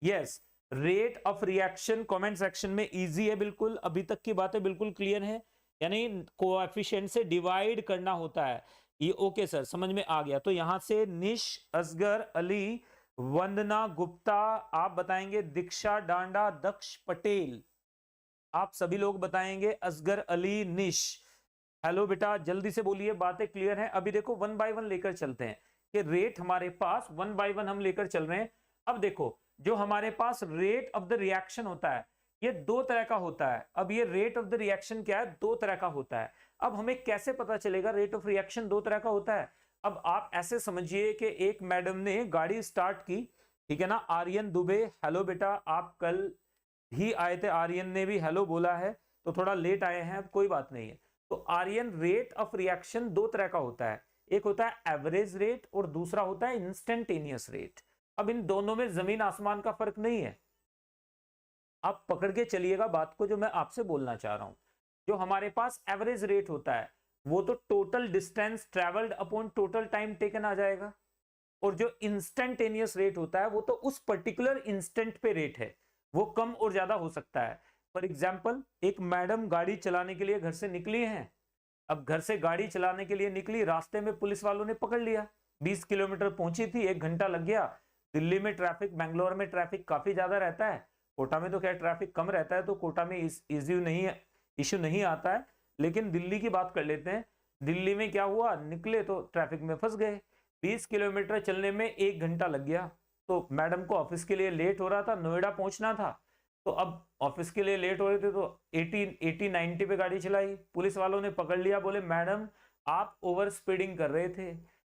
Yes, rate of reaction comment section में इजी है बिल्कुल, अभी तक की बातें बिल्कुल क्लियर है, यानी कोएफिशिएंट से डिवाइड करना होता है ये। ओके सर, समझ में आ गया। तो यहां से निश, असगर अली, वंदना गुप्ता, आप बताएंगे दीक्षा डांडा, दक्ष पटेल, आप सभी लोग बताएंगे असगर अली, निश। हेलो बेटा, जल्दी से बोलिए, बातें क्लियर हैं। अभी देखो वन बाय वन लेकर चलते हैं कि रेट हमारे पास वन बाय वन हम लेकर चल रहे हैं। अब देखो जो हमारे पास रेट ऑफ द रिएक्शन होता है ये दो तरह का होता है। अब ये रेट ऑफ द रिएक्शन क्या है, दो तरह का होता है। अब हमें कैसे पता चलेगा रेट ऑफ रिएक्शन दो तरह का होता है? अब आप ऐसे समझिए कि एक मैडम ने गाड़ी स्टार्ट की, ठीक है ना, आर्यन दुबे, हेलो बेटा, आप कल ही आए थे, आर्यन ने भी हेलो बोला है, तो थोड़ा लेट आए हैं, अब कोई बात नहीं है। तो आर्यन, रेट ऑफ रिएक्शन दो तरह का होता है, एक होता है एवरेज रेट और दूसरा होता है इंस्टेंटेनियस रेट। अब इन दोनों में जमीन आसमान का फर्क नहीं है, आप पकड़ के चलिएगा बात को जो मैं आपसे बोलना चाह रहा हूं। जो हमारे पास एवरेज रेट होता है वो तो total distance travelled upon total time taken आ जाएगा, और जो इंस्टेंटेनियस रेट होता है वो तो उस पर्टिकुलर इंस्टेंट पे रेट है, वो कम और ज्यादा हो सकता है। फॉर एग्जाम्पल, एक मैडम गाड़ी चलाने के लिए घर से निकली हैं, अब घर से गाड़ी चलाने के लिए निकली, रास्ते में पुलिस वालों ने पकड़ लिया, 20 किलोमीटर पहुंची थी, 1 घंटा लग गया। दिल्ली में ट्रैफिक, बेंगलोर में ट्रैफिक काफी ज्यादा रहता है, कोटा में तो खैर ट्रैफिक कम रहता है, तो कोटा में इश्यू नहीं आता है, लेकिन दिल्ली की बात कर लेते हैं। दिल्ली में क्या हुआ, निकले तो ट्रैफिक में फंस गए, 20 किलोमीटर चलने में 1 घंटा लग गया। तो मैडम को ऑफिस के लिए लेट हो रहा था, नोएडा पहुंचना था, तो अब ऑफिस के लिए लेट हो रहे थे तो 80-90 पे गाड़ी चलाई, पुलिस वालों ने पकड़ लिया, बोले मैडम आप ओवर स्पीडिंग कर रहे थे।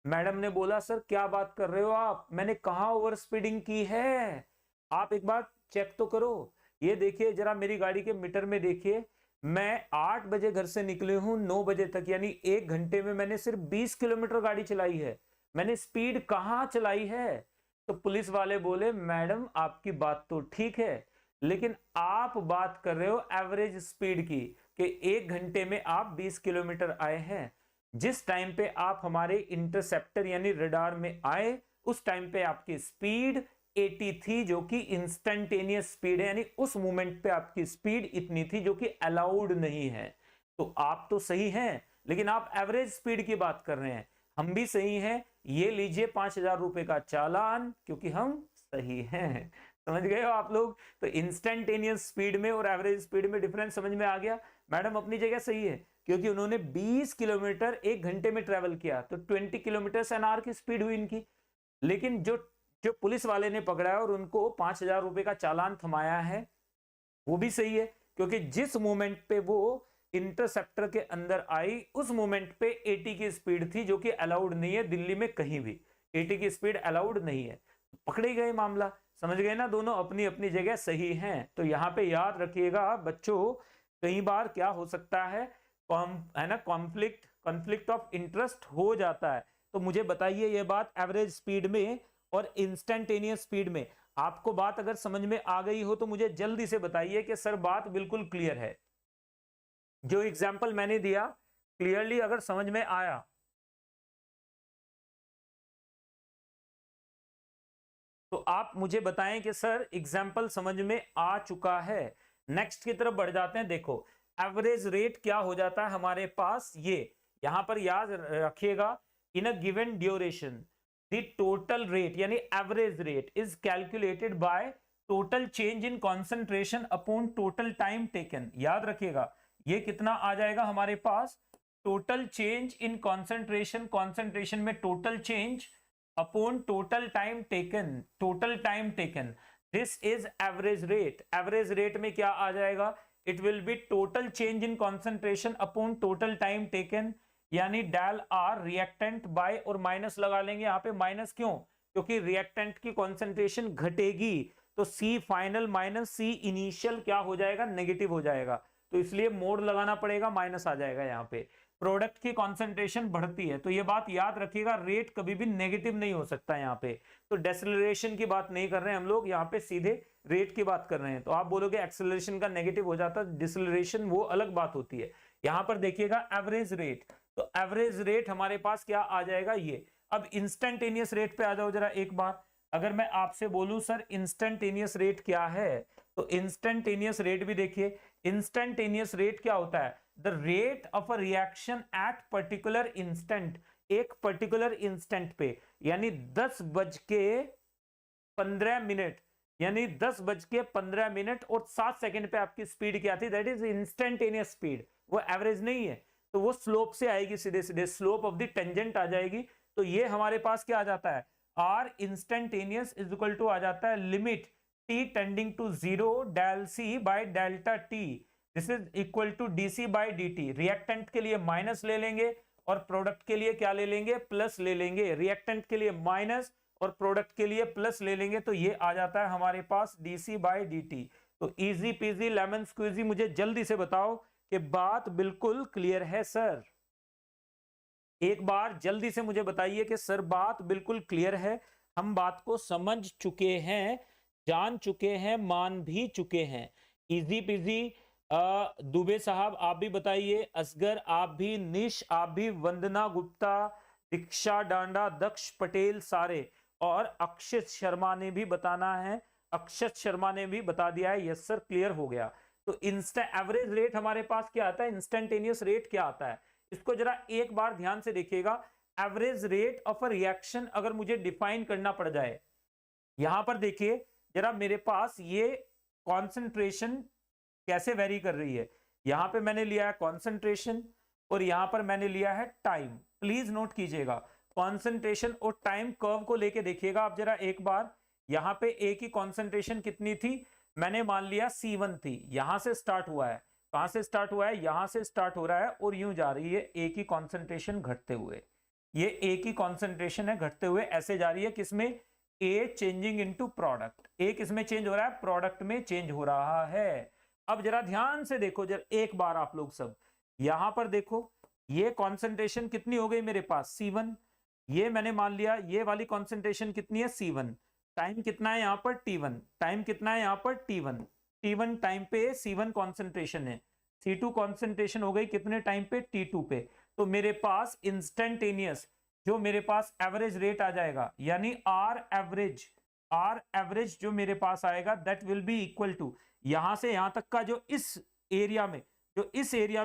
मैडम ने बोला सर क्या बात कर रहे हो आप, मैंने कहा ओवर स्पीडिंग की है, आप एक बार चेक तो करो, ये देखिए जरा मेरी गाड़ी के मीटर में देखिए, मैं 8 बजे घर से निकले हूं 9 बजे तक, यानी 1 घंटे में मैंने सिर्फ 20 किलोमीटर गाड़ी चलाई है, मैंने स्पीड कहां चलाई है? तो पुलिस वाले बोले मैडम आपकी बात तो ठीक है, लेकिन आप बात कर रहे हो एवरेज स्पीड की, कि 1 घंटे में आप 20 किलोमीटर आए हैं, जिस टाइम पे आप हमारे इंटरसेप्टर यानी रडार में आए उस टाइम पे आपकी स्पीड 80 थी, जो कि इंस्टेंटेनियस स्पीड है, यानी उस मोमेंट पे आपकी स्पीड इतनी थी जो कि अलाउड नहीं है। तो आप तो सही हैं, लेकिन आप एवरेज स्पीड की बात कर रहे हैं, हम भी सही हैं, ये लीजिए 5,000 रुपए का चालान, क्योंकि हम सही हैं। समझ गए हो आप लोग? तो इंस्टेंटेनियस स्पीड में और एवरेज स्पीड में डिफरेंस समझ में आ गया। मैडम अपनी जगह सही है, क्योंकि उन्होंने 20 किलोमीटर 1 घंटे में ट्रेवल किया, तो 20 किलोमीटर एन आवर की स्पीड हुई इनकी। लेकिन जो जो पुलिस वाले ने पकड़ा है और उनको 5,000 रुपए का चालान थमाया है, वो भी सही है, क्योंकि जिस मोमेंट पे वो इंटरसेप्टर के अंदर आई उस मोमेंट पे 80 की स्पीड थी, जो कि अलाउड नहीं है दिल्ली में कहीं भी, 80 की स्पीड अलाउड नहीं है, पकड़े गए मामला। समझ गए ना, दोनों अपनी अपनी जगह सही हैं। तो यहाँ पे याद रखिएगा बच्चों, कई बार क्या हो सकता है, है ना, कॉन्फ्लिक्ट ऑफ इंटरेस्ट हो जाता है। तो मुझे बताइए ये बात, एवरेज स्पीड में और इंस्टेंटेनियस स्पीड में आपको बात अगर समझ में आ गई हो तो मुझे जल्दी से बताइए कि सर बात बिल्कुल क्लियर है। जो एग्जाम्पल मैंने दिया क्लियरली अगर समझ में आया, तो आप मुझे बताएं कि सर एग्जाम्पल समझ में आ चुका है। नेक्स्ट की तरफ बढ़ जाते हैं। देखो एवरेज रेट क्या हो जाता है हमारे पास, ये यहां पर याद रखिएगा, in a given duration the total rate यानी average rate is calculated by total change in concentration upon total time taken. याद रखिएगा ये कितना आ जाएगा हमारे पास, total change in concentration, concentration में total change upon total time taken, total time taken. This is average rate. Average rate में क्या आ जाएगा, it will be total change in concentration upon total time taken, यानी del are reactant bye, और minus लगा लेंगे यहाँ पे। माइनस क्यों, क्योंकि रिएक्टेंट की कॉन्सेंट्रेशन घटेगी तो सी फाइनल माइनस सी इनिशियल क्या हो जाएगा, नेगेटिव हो जाएगा, तो इसलिए मोड लगाना पड़ेगा, माइनस आ जाएगा यहाँ पे। प्रोडक्ट की कॉन्सेंट्रेशन बढ़ती है, तो ये बात याद रखिएगा, रेट कभी भी नेगेटिव नहीं हो सकता यहाँ पे। तो डेसिलरेशन की बात नहीं कर रहे हैं हम लोग, यहाँ पे सीधे रेट की बात कर रहे हैं। तो आप बोलोगे एक्सेलरेशन का नेगेटिव हो जाता है, डिसेलरेशन वो अलग बात होती है। यहाँ पर देखिएगा एवरेज रेट, तो एवरेज रेट हमारे पास क्या आ जाएगा ये। अब इंस्टेंटेनियस रेट पे आ जाओ जरा एक बार। अगर मैं आपसे बोलूं सर इंस्टेंटेनियस रेट क्या है, तो इंस्टेंटेनियस रेट भी देखिए, इंस्टेंटेनियस रेट क्या होता है, the rate of a reaction at particular instant, एक पर्टिकुलर इंस्टेंट पे, यानी 10:15, यानी 10:15 और 7 सेकंड पे आपकी स्पीड क्या थी, दैट इज इंस्टेंटेनियस स्पीड। वो एवरेज नहीं है, तो वो स्लोप से आएगी, सीधे सीधे स्लोप ऑफ द टेंजेंट आ जाएगी। तो ये हमारे पास क्या आ जाता है, R instantaneous is equal to आ जाता है limit T tending to 0 del C by delta T, this is equal to DC by DT. Reactant के लिए माइनस ले लेंगे और प्रोडक्ट के लिए क्या ले लेंगे, प्लस ले लेंगे। रिएक्टेंट के लिए माइनस और प्रोडक्ट के लिए प्लस ले लेंगे, तो ये आ जाता है हमारे पास डीसी बाय डीटी। तो इजी पीजी लेमन स्क्वीजी, मुझे जल्दी से बताओ कि बात बिल्कुल क्लियर है सर। एक बार जल्दी से मुझे बताइए कि सर बात बिल्कुल क्लियर है, हम बात को समझ चुके हैं, जान चुके हैं, मान भी चुके हैं। Easy PG. दुबे साहब आप भी बताइए, असगर आप भी, निश आप भी, वंदना गुप्ता, दीक्षा डांडा, दक्ष पटेल सारे, और अक्षत शर्मा ने भी बताना है, अक्षत शर्मा ने भी बता दिया है, यस सर क्लियर हो गया। तो इंस्टेंट एवरेज रेट हमारे पास क्या आता है, इंस्टेंटेनियस रेट क्या आता है, इसको जरा एक बार ध्यान से देखिएगा। Average rate of a reaction अगर मुझे डिफाइन करना पड़ जाए, यहां पर देखिए जरा मेरे पास ये कॉन्सेंट्रेशन कैसे वेरी कर रही है। यहां पे मैंने लिया है कॉन्सेंट्रेशन और यहां पर मैंने लिया है टाइम। प्लीज नोट कीजिएगा, कॉन्सेंट्रेशन और टाइम कर्व को लेके देखिएगा आप जरा एक बार। यहां पे ए की कॉन्सेंट्रेशन कितनी थी, मैंने मान लिया C1 थी, यहां से स्टार्ट हुआ है, कहां से स्टार्ट हुआ है, यहां से स्टार्ट हो रहा है और यूं जा रही है ए की कॉन्सेंट्रेशन घटते हुए। ये ए की कॉन्सेंट्रेशन है घटते हुए, ऐसे जा रही है, किसमें, ए चेंजिंग इनटू प्रोडक्ट। ए किसमें चेंज हो रहा है, प्रोडक्ट में चेंज हो रहा है। अब जरा ध्यान से देखो जरा एक बार आप लोग सब, यहां पर देखो ये कॉन्सेंट्रेशन कितनी हो गई मेरे पास C1, ये मैंने मान लिया ये वाली कॉन्सेंट्रेशन कितनी है C1, टाइम कितना है यहाँ पर T1, टाइम कितना है यहाँ पर T1, T1 टाइम पे C1 कॉन्सेंट्रेशन है, C2 कॉन्सेंट्रेशन हो गई कितने टाइम पे, T2 पे। तो मेरे पास इंस्टेंटेनियस जो मेरे पास एवरेज रेट आ जाएगा, यानी आर एवरेज जो मेरे पास आएगा, that will be equal to, यहां से यहां तक का जो इस एरिया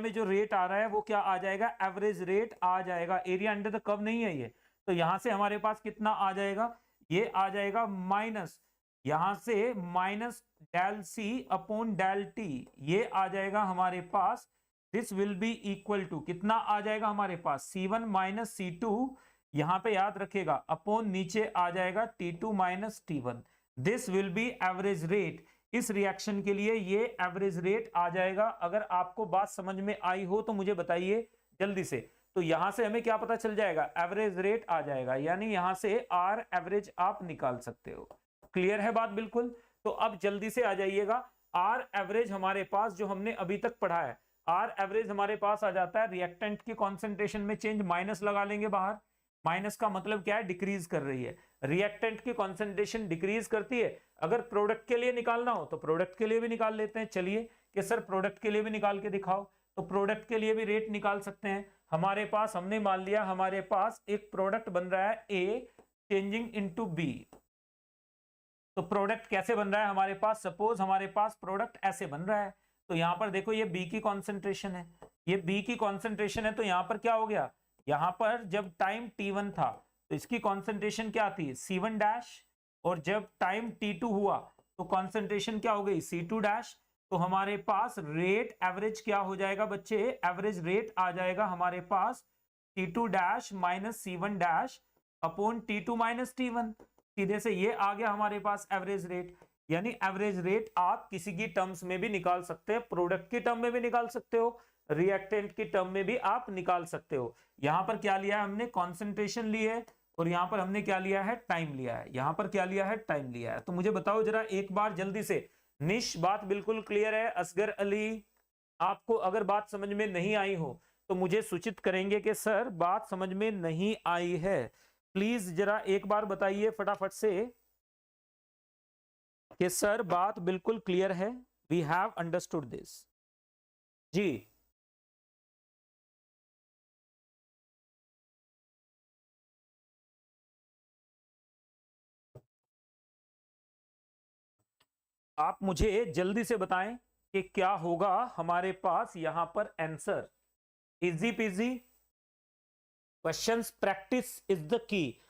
में जो रेट आ रहा है वो क्या आ जाएगा, एवरेज रेट आ जाएगा। एरिया अंडर द कर्व नहीं है ये, तो यहां से हमारे पास कितना आ जाएगा, ये आ जाएगा माइनस, यहां से minus del C upon del T, ये आ जाएगा हमारे पास। This will be equal to कितना आ जाएगा हमारे पास, C1 माइनस C2, यहां पे याद रखेगा अपॉन नीचे आ जाएगा T2 minus T1। This will B average rate. इस रिएक्शन के लिए ये एवरेज रेट आ जाएगा। अगर आपको बात समझ में आई हो तो मुझे बताइए जल्दी से। तो यहां से हमें क्या पता चल जाएगा, एवरेज रेट आ जाएगा, यानी यहां से आर एवरेज आप निकाल सकते हो। क्लियर है बात बिल्कुल। तो अब जल्दी से आ जाइएगा, आर एवरेज हमारे पास जो हमने अभी तक पढ़ा है, आर एवरेज हमारे पास आ जाता है रिएक्टेंट की कॉन्सेंट्रेशन में चेंज, माइनस लगा लेंगे बाहर। माइनस का मतलब क्या है, डिक्रीज कर रही है, रिएक्टेंट की कॉन्सेंट्रेशन डिक्रीज करती है। अगर प्रोडक्ट के लिए निकालना हो तो प्रोडक्ट के लिए भी निकाल लेते हैं। चलिए कि सर प्रोडक्ट के लिए भी निकाल के दिखाओ, तो प्रोडक्ट के लिए भी रेट निकाल सकते हैं। हमारे पास हमने मान लिया हमारे पास एक प्रोडक्ट बन रहा है ए चेंजिंग इनटू बी। तो प्रोडक्ट कैसे बन रहा है हमारे पास, सपोज हमारे पास प्रोडक्ट ऐसे बन रहा है, तो यहां पर देखो ये बी की कॉन्सेंट्रेशन है, ये बी की कॉन्सेंट्रेशन है, तो यहां पर क्या हो गया, यहां पर जब टाइम T1 था तो इसकी कॉन्सेंट्रेशन क्या थी C1 डैश, और जब टाइम T2 हुआ तो कॉन्सेंट्रेशन क्या हो गई C2 डैश। तो हमारे पास रेट एवरेज क्या हो जाएगा बच्चे, एवरेज रेट आ जाएगा हमारे पास T2 dash minus C1 dash upon T2 minus T1। सीधे से ये आ गया हमारे पास एवरेज रेट। यानी एवरेज रेट आप किसी की टर्म्स में भी निकाल सकते हैं, प्रोडक्ट की टर्म में भी निकाल सकते हो, रिएक्टेंट की टर्म में भी आप निकाल सकते हो। यहां पर क्या लिया है हमने, कॉन्सेंट्रेशन ली है, और यहां पर हमने क्या लिया है, टाइम लिया है। यहां पर क्या लिया है, टाइम लिया है। तो मुझे बताओ जरा एक बार जल्दी से, निश बात बिल्कुल क्लियर है? असगर अली, आपको अगर बात समझ में नहीं आई हो तो मुझे सूचित करेंगे कि सर बात समझ में नहीं आई है। प्लीज जरा एक बार बताइए फटाफट से कि सर बात बिल्कुल क्लियर है, वी हैव अंडरस्टूड दिस। जी आप मुझे जल्दी से बताएं कि क्या होगा हमारे पास यहां पर answer. Easy PG, questions practice is the key.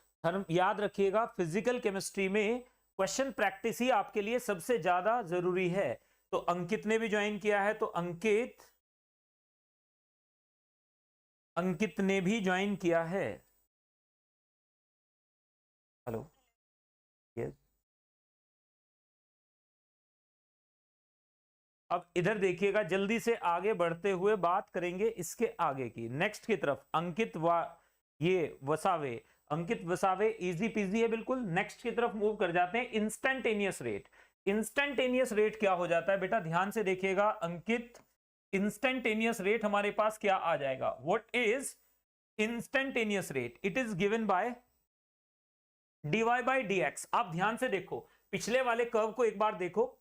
याद रखिएगा फिजिकल केमिस्ट्री में क्वेश्चन प्रैक्टिस ही आपके लिए सबसे ज्यादा जरूरी है। तो अंकित ने भी ज्वाइन किया है, तो अंकित ने भी ज्वाइन किया है। Hello, yes. अब इधर देखिएगा, जल्दी से आगे बढ़ते हुए बात करेंगे इसके आगे की, नेक्स्ट की तरफ। ये वसावे, अंकित वसावे, इजी पीजी है बिल्कुल। नेक्स्ट की तरफ मूव कर जाते हैं, इंस्टेंटेनियस रेट। इंस्टेंटेनियस रेट क्या हो जाता है बेटा, ध्यान से देखिएगा अंकित। इंस्टेंटेनियस रेट हमारे पास क्या आ जाएगा, what is instantaneous rate? It is given by dy by dx। आप ध्यान से देखो, पिछले वाले कर्व को एक बार देखो।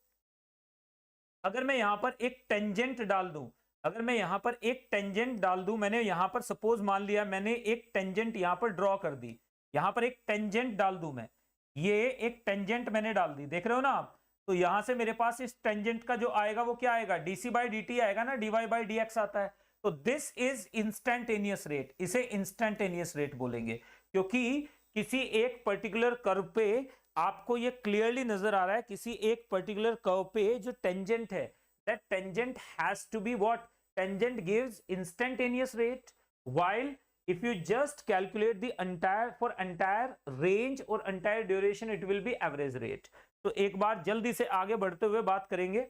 अगर मैं यहां पर एक टेंजेंट डाल दूं, अगर मैं यहां पर एक टेंजेंट डाल दूं, मैंने यहां पर सपोज मान लिया मैंने एक टेंजेंट यहां पर ड्रॉ कर दी, यहां पर एक टेंजेंट डाल दूं मैं, ये एक टेंजेंट मैंने डाल दी, देख रहे हो ना आप? तो यहां से मेरे पास इस टेंजेंट का जो आएगा वो क्या आएगा, डीसी बाई डी आएगा ना, dy बाई dx आता है। तो दिस इज इंस्टेंटेनियस रेट, इसे इंस्टेंटेनियस रेट बोलेंगे, क्योंकि किसी एक पर्टिकुलर कर्व पे आपको ये क्लियरली नजर आ रहा है, किसी एक पर्टिकुलर कर्व पे जो टेंजेंट है, that tangent has to be what? Tangent gives instantaneous rate, while if you just calculate the entire range or entire duration, it will be average rate. तो एक बार जल्दी से आगे बढ़ते हुए बात करेंगे,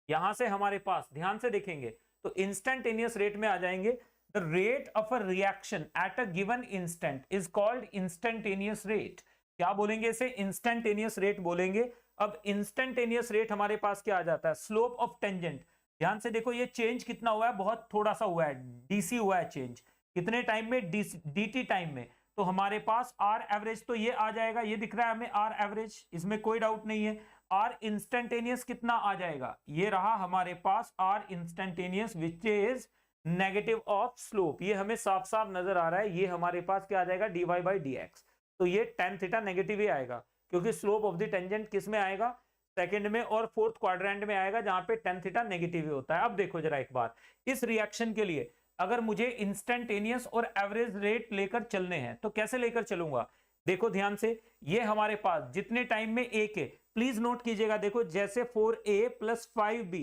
यहां से हमारे पास ध्यान से देखेंगे तो इंस्टेंटेनियस रेट में आ जाएंगे। The rate of a reaction at a given instant is called instantaneous rate. क्या बोलेंगे इसे, इंस्टेंटेनियस रेट बोलेंगे। अब इंस्टेंटेनियस रेट हमारे पास क्या आ जाता है, स्लोप ऑफ टेंजेंट। ध्यान से देखो ये चेंज कितना हुआ है, बहुत थोड़ा सा हुआ है, डीसी हुआ है चेंज, कितने टाइम में, डीटी टाइम में। तो हमारे पास आर एवरेज तो ये आ जाएगा, ये दिख रहा है हमें आर एवरेज, इसमें कोई डाउट नहीं है। आर इंस्टेंटेनियस कितना आ जाएगा, ये रहा हमारे पास R instantaneous which is negative of slope. ये हमें साफ साफ नजर आ रहा है, ये हमारे पास क्या आ जाएगा, dy बाई dx। तो ये tan थीटा नेगेटिव ही आएगा, क्योंकि स्लोप ऑफ द टेंजेंट किस में आएगा, सेकंड में और फोर्थ क्वाड्रेंट में आएगा, जहां पे tan थीटा नेगेटिव ही होता है। अब देखो जरा एक बार, इस रिएक्शन के लिए अगर मुझे इंस्टेंटेनियस और एवरेज रेट लेकर चलने हैं तो कैसे लेकर चलूंगा, देखो ध्यान से। ये हमारे पास जितने टाइम में ए के, प्लीज नोट कीजिएगा, देखो जैसे 4a प्लस 5b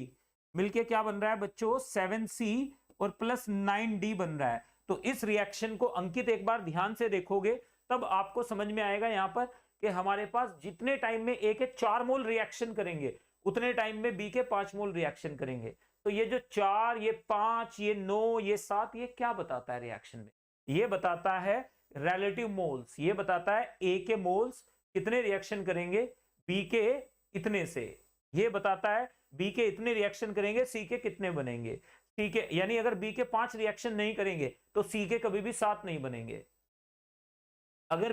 मिलके क्या बन रहा है बच्चों, 7c और प्लस 9d बन रहा है। तो इस रिएक्शन को अंकित एक बार ध्यान से देखोगे तब आपको समझ में आएगा यहां पर कि हमारे पास जितने टाइम में ए के 4 मोल रिएक्शन करेंगे उतने टाइम में बी के 5 मोल रिएक्शन करेंगे। तो ये जो 4, ये 5, ये 9, ये 7, ये क्या बताता है रिएक्शन में, ये बताता है रिलेटिव मोल्स। ये बताता है ए के मोल्स कितने रिएक्शन करेंगे बी के इतने से, ये बताता है बी के इतने रिएक्शन करेंगे सी के कितने बनेंगे। सी के यानी अगर बी के 5 रिएक्शन नहीं करेंगे तो सी के कभी भी 7 नहीं बनेंगे। अगर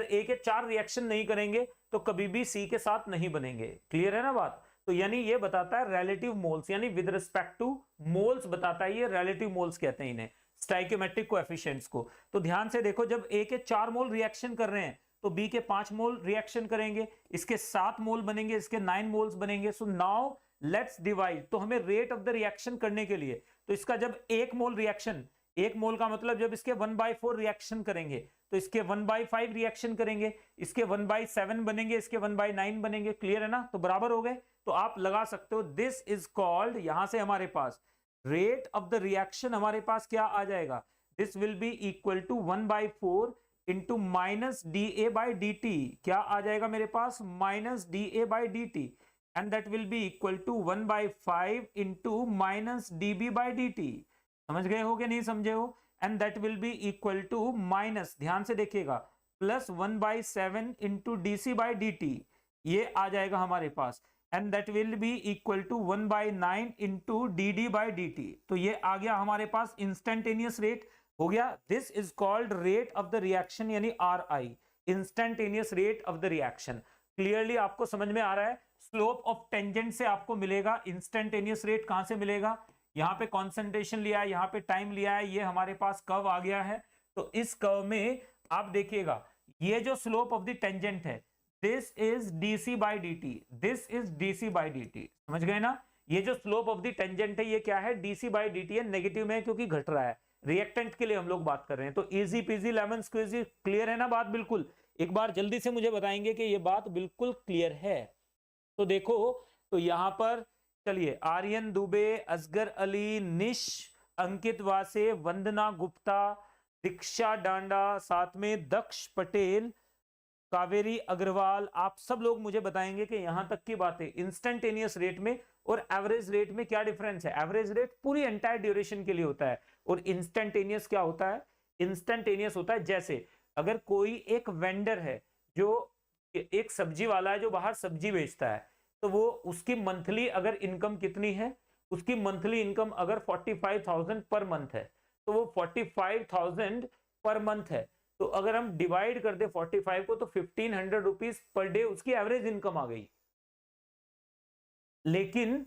ए के 4 रिएक्शन नहीं करेंगे तो कभी भी सी के साथ नहीं बनेंगे। क्लियर है ना बात? तो यानी ये बताता है रिलेटिव मोल्स, यानी विद रिस्पेक्ट टू मोल्स बताता है, ये रिलेटिव मोल्स कहते हैं इन्हें, स्टोइकोमेट्रिक कोएफिशिएंट्स को। तो ध्यान से देखो, जब ए के 4 मोल रिएक्शन कर रहे हैं तो बी के 5 मोल रिएक्शन करेंगे, इसके 7 मोल बनेंगे, इसके 9 मोल्स बनेंगे। So now let's divide. तो हमें रेट ऑफ द रिएक्शन करने के लिए, तो इसका जब 1 मोल रिएक्शन, 1 मोल का मतलब जब इसके 1/4 रिएक्शन करेंगे तो इसके 1/5 रिएक्शन करेंगे, इसके 1/7 बनेंगे, इसके 1/9 बनेंगे। क्लियर है ना? तो बराबर हो गए। तो आप लगा सकते हो दिस इज कॉल्ड, यहां से हमारे पास रेट ऑफ द रिएक्शन हमारे पास क्या आ जाएगा, this will be equal to 1/4 into minus D A by D T. क्या आ जाएगा मेरे पास? Minus D A by D T, and that will be equal to 1/5 into minus D B by D T. समझ गए हो कि नहीं समझे हो? And that will be equal to minus, ध्यान से देखिएगा, plus 1/7 into D C by D T, ये आ जाएगा हमारे पास, and that will be equal to 1/9 into D D by D T. तो ये आ गया हमारे पास इंस्टेंटेनियस रेट हो गया। This is called rate of the reaction, यानी R I, instantaneous rate of the reaction. Clearly आपको समझ में आ रहा है? स्लोप ऑफ टेंजेंट से आपको मिलेगा इंस्टेंटेनियस रेट। कहां से मिलेगा? यहाँ पे कॉन्सेंट्रेशन लिया है, यहाँ पे टाइम लिया है, ये हमारे पास कर्व आ गया है। तो इस कर्व में आप देखिएगा, ये जो स्लोप ऑफ द टेंजेंट है, this is DC by D T, this is DC by D T. समझ गए ना? ये जो स्लोप ऑफ द टेंजेंट है, ये क्या है? डीसी बाई डी टी है। नेगेटिव में क्योंकि घट रहा है, रिएक्टेंट के लिए हम लोग बात कर रहे हैं। तो easy peasy lemon squeezy. Clear है ना बात? बिल्कुल। एक बार जल्दी से मुझे बताएंगे कि ये बात बिल्कुल क्लियर है। तो देखो, तो यहां पर चलिए, आर्यन दुबे, असगर अली, निश, अंकित वासे, वंदना गुप्ता, दीक्षा डांडा, साथ में दक्ष पटेल, कावेरी अग्रवाल, आप सब लोग मुझे बताएंगे कि यहां तक की बातें इंस्टेंटेनियस रेट में और एवरेज रेट में क्या डिफरेंस है। एवरेज रेट पूरी एंटायर ड्यूरेशन के लिए होता है, और इंस्टेंटेनियस क्या होता है? इंस्टेंटेनियस होता है जैसे अगर कोई एक वेंडर है, जो एक सब्जी वाला है, जो बाहर सब्जी बेचता है, तो वो उसकी मंथली अगर इनकम कितनी है, उसकी मंथली इनकम अगर 45,000 पर मंथ है, तो वो 45,000 पर मंथ है। तो अगर हम डिवाइड कर दे 45 को, तो 1500 रुपीज पर डे उसकी एवरेज इनकम आ गई। लेकिन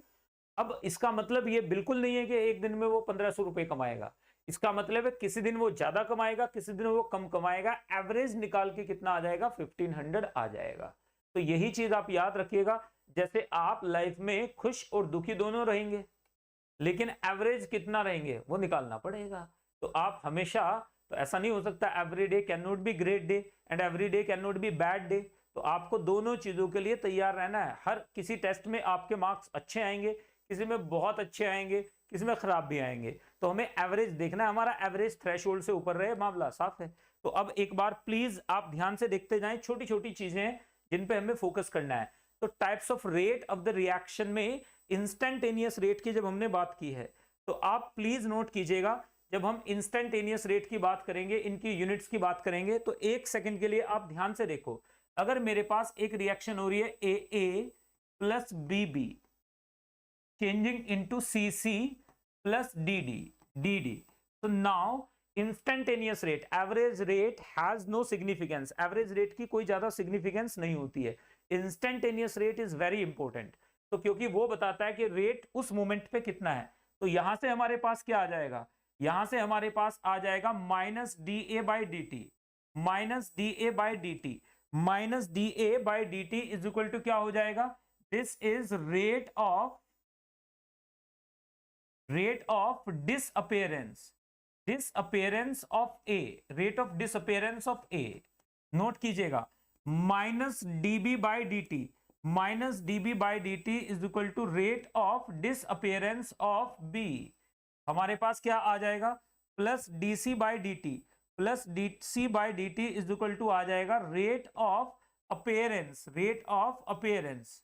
अब इसका मतलब ये बिल्कुल नहीं है कि एक दिन में वो 1500 रुपए कमाएगा। इसका मतलब है किसी दिन वो ज्यादा कमाएगा, किसी दिन वो कम कमाएगा। एवरेज निकाल के कितना आ जाएगा? 1500 आ जाएगा। तो यही चीज आप याद रखिएगा। जैसे आप लाइफ में खुश और दुखी दोनों रहेंगे, लेकिन एवरेज कितना रहेंगे वो निकालना पड़ेगा। तो आप हमेशा, तो ऐसा नहीं हो सकता every day can not be great day and every day can not be bad day. तो आपको दोनों चीजों के लिए तैयार रहना है। हर किसी टेस्ट में आपके मार्क्स अच्छे आएंगे, किसी में बहुत अच्छे आएंगे, किसी में खराब भी आएंगे। तो हमें एवरेज देखना है, हमारा एवरेज थ्रेशोल्ड से ऊपर रहे, मामला साफ है। तो अब एक बार प्लीज आप ध्यान से देखते जाएं, छोटी छोटी चीजें जिन पे हमें फोकस करना है। तो types of rate of the reaction में इंस्टेंटेनियस रेट की जब हमने बात की है, तो आप प्लीज नोट कीजिएगा, जब हम इंस्टेंटेनियस रेट की बात करेंगे, इनकी यूनिट्स की बात करेंगे, तो एक सेकंड के लिए आप ध्यान से देखो। अगर मेरे पास एक रिएक्शन हो रही है A plus B B changing into C C plus D D, तो now instantaneous rate, average rate has no significance. Average rate की कोई ज्यादा सिग्निफिकेंस नहीं होती है। Instantaneous rate is very important. तो क्योंकि वो बताता है कि रेट उस मोमेंट पे कितना है। तो यहां से हमारे पास क्या आ जाएगा? यहां से हमारे पास आ जाएगा minus D A by D T, minus D A by D T, minus D A by D T is equal to क्या हो जाएगा? This is rate of disappearance of A, rate of disappearance of A। Note कीजिएगा, minus D B by D T, minus D B by D T is equal to rate of disappearance of B. हमारे पास क्या आ जाएगा? Plus D C by D T, plus D C by D T is equal to आ जाएगा rate of appearance, rate of appearance,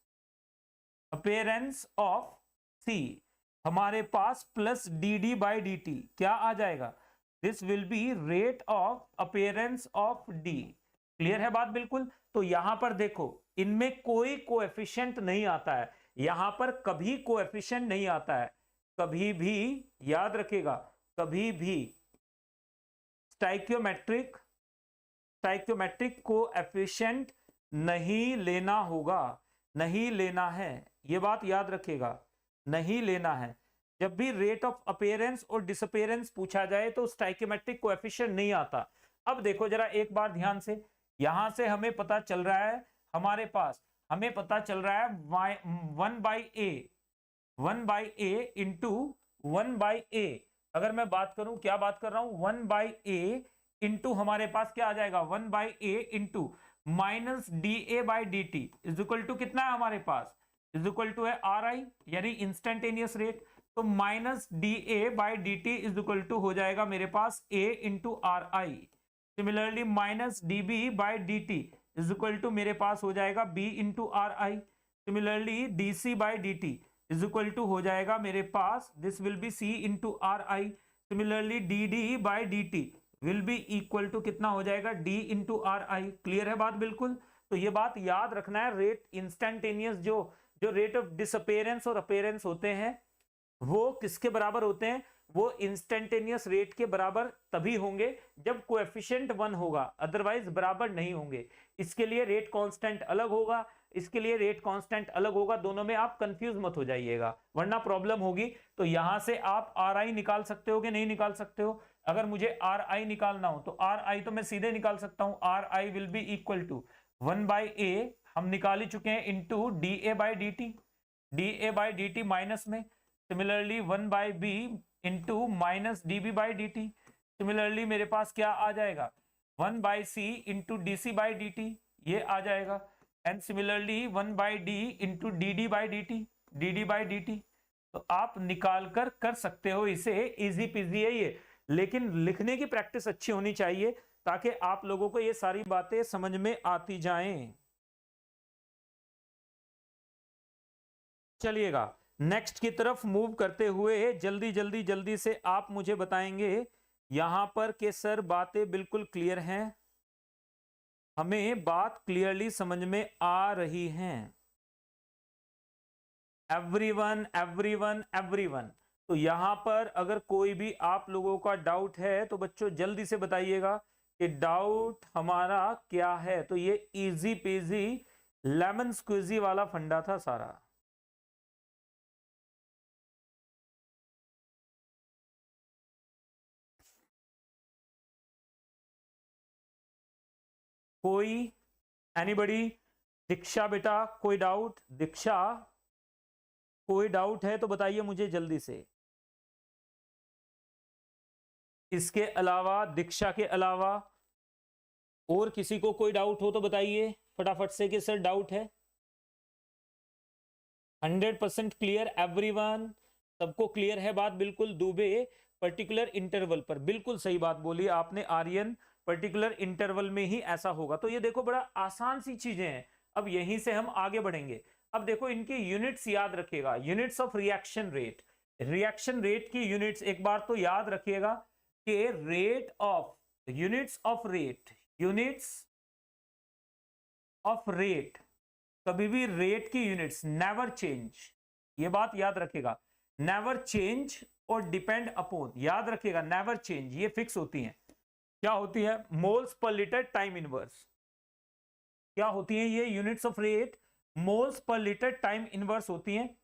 appearance of C. हमारे पास plus D D by D T क्या आ जाएगा? This will be rate of appearance of D. Clear है बात? बिल्कुल। तो यहां पर देखो, इनमें कोई कोएफिशिएंट नहीं आता है, यहां पर कभी कोएफिशिएंट नहीं आता है, कभी भी, याद रखिएगा, कभी भी स्टाइकियोमेट्रिक कोएफिशिएंट नहीं लेना होगा, नहीं लेना है, यह बात याद रखिएगा, नहीं लेना है। जब भी रेट ऑफ अपीयरेंस और डिसअपीयरेंस पूछा जाए तो स्टाइकियोमेट्रिक कोएफिशिएंट नहीं आता। अब देखो जरा एक बार ध्यान से, यहां से हमें पता चल रहा है, हमारे पास हमें पता चल रहा है 1 बाई ए इंटू 1 बाई ए। अगर मैं बात करूं, क्या बात कर रहा हूं? 1 बाई ए इंटू हमारे पास क्या आ जाएगा 1/a into minus da/dt is equal to कितना है हमारे पास, इज इक्वल टू है ri यानी इंस्टेंटेनियस रेट। तो minus da/dt is equal to हो जाएगा मेरे पास a into ri। Similarly minus db/dt is equal to मेरे पास हो जाएगा b into ri। Similarly dc/dt is equal to हो जाएगा मेरे पास this will be c into ri। Similarly dd/dt will be equal to कितना हो जाएगा d इंटू ri। क्लियर है बात बिल्कुल। तो ये बात याद रखना है, रेट इंस्टेंटेनियस जो रेट ऑफ डिसअपेरेंस और अपेरेंस होते हैं वो किसके बराबर होते हैं, वो इंस्टेंटेनियस रेट के बराबर तभी होंगे जब कोएफिशिएंट 1 होगा, अदरवाइज बराबर नहीं होंगे। इसके लिए रेट कांस्टेंट अलग होगा, इसके लिए रेट कांस्टेंट अलग होगा, दोनों में आप कंफ्यूज मत हो जाइएगा वरना प्रॉब्लम होगी। तो यहां से आप RI निकाल सकते हो कि नहीं निकाल सकते हो। अगर मुझे RI निकालना हो तो RI तो मैं सीधे निकाल सकता हूं, RI will be equal to 1/a हम निकाल ही चुके हैं इंटू da/dt माइनस में। Similarly 1/b into minus db/dt। Similarly मेरे पास क्या आ जाएगा 1/c इंटू dc/dt ये आ जाएगा। And similarly 1/d into dd/dt। तो आप निकाल कर सकते हो इसे, इजी पीजी है ये, लेकिन लिखने की प्रैक्टिस अच्छी होनी चाहिए ताकि आप लोगों को ये सारी बातें समझ में आती जाएं। चलिएगा नेक्स्ट की तरफ मूव करते हुए जल्दी से आप मुझे बताएंगे यहां पर कि सर बातें बिल्कुल क्लियर हैं, हमें बात क्लियरली समझ में आ रही हैं। एवरीवन। तो यहां पर अगर कोई भी आप लोगों का डाउट है तो बच्चों जल्दी से बताइएगा कि डाउट हमारा क्या है। तो ये इजी पेजी लेमन स्क्वीजी वाला फंडा था सारा। कोई एनीबडी, दीक्षा बेटा कोई डाउट, दीक्षा कोई डाउट है तो बताइए मुझे जल्दी से। इसके अलावा दीक्षा के अलावा और किसी को कोई डाउट हो तो बताइए फटाफट से कि सर डाउट है। 100% क्लियर एवरीवन, सबको क्लियर है बात बिल्कुल। दुबे पर्टिकुलर इंटरवल पर, बिल्कुल सही बात बोली आपने आर्यन, पर्टिकुलर इंटरवल में ही ऐसा होगा। तो ये देखो बड़ा आसान सी चीजें हैं। अब यहीं से हम आगे बढ़ेंगे। अब देखो इनकी यूनिट्स याद रखिएगा, units of reaction rate. Reaction rate की यूनिट्स एक बार तो याद रखिएगा कि rate of, units of rate, units of rate, कभी भी रेट की यूनिट्स नेवर चेंज, ये बात याद रखिएगा। नेवर चेंज और डिपेंड अपॉन, याद रखिएगा नेवर चेंज, ये फिक्स होती हैं। क्या होती है, moles per litre time inverse. क्या होती है ये units of rate, moles per litre time inverse होती हैं।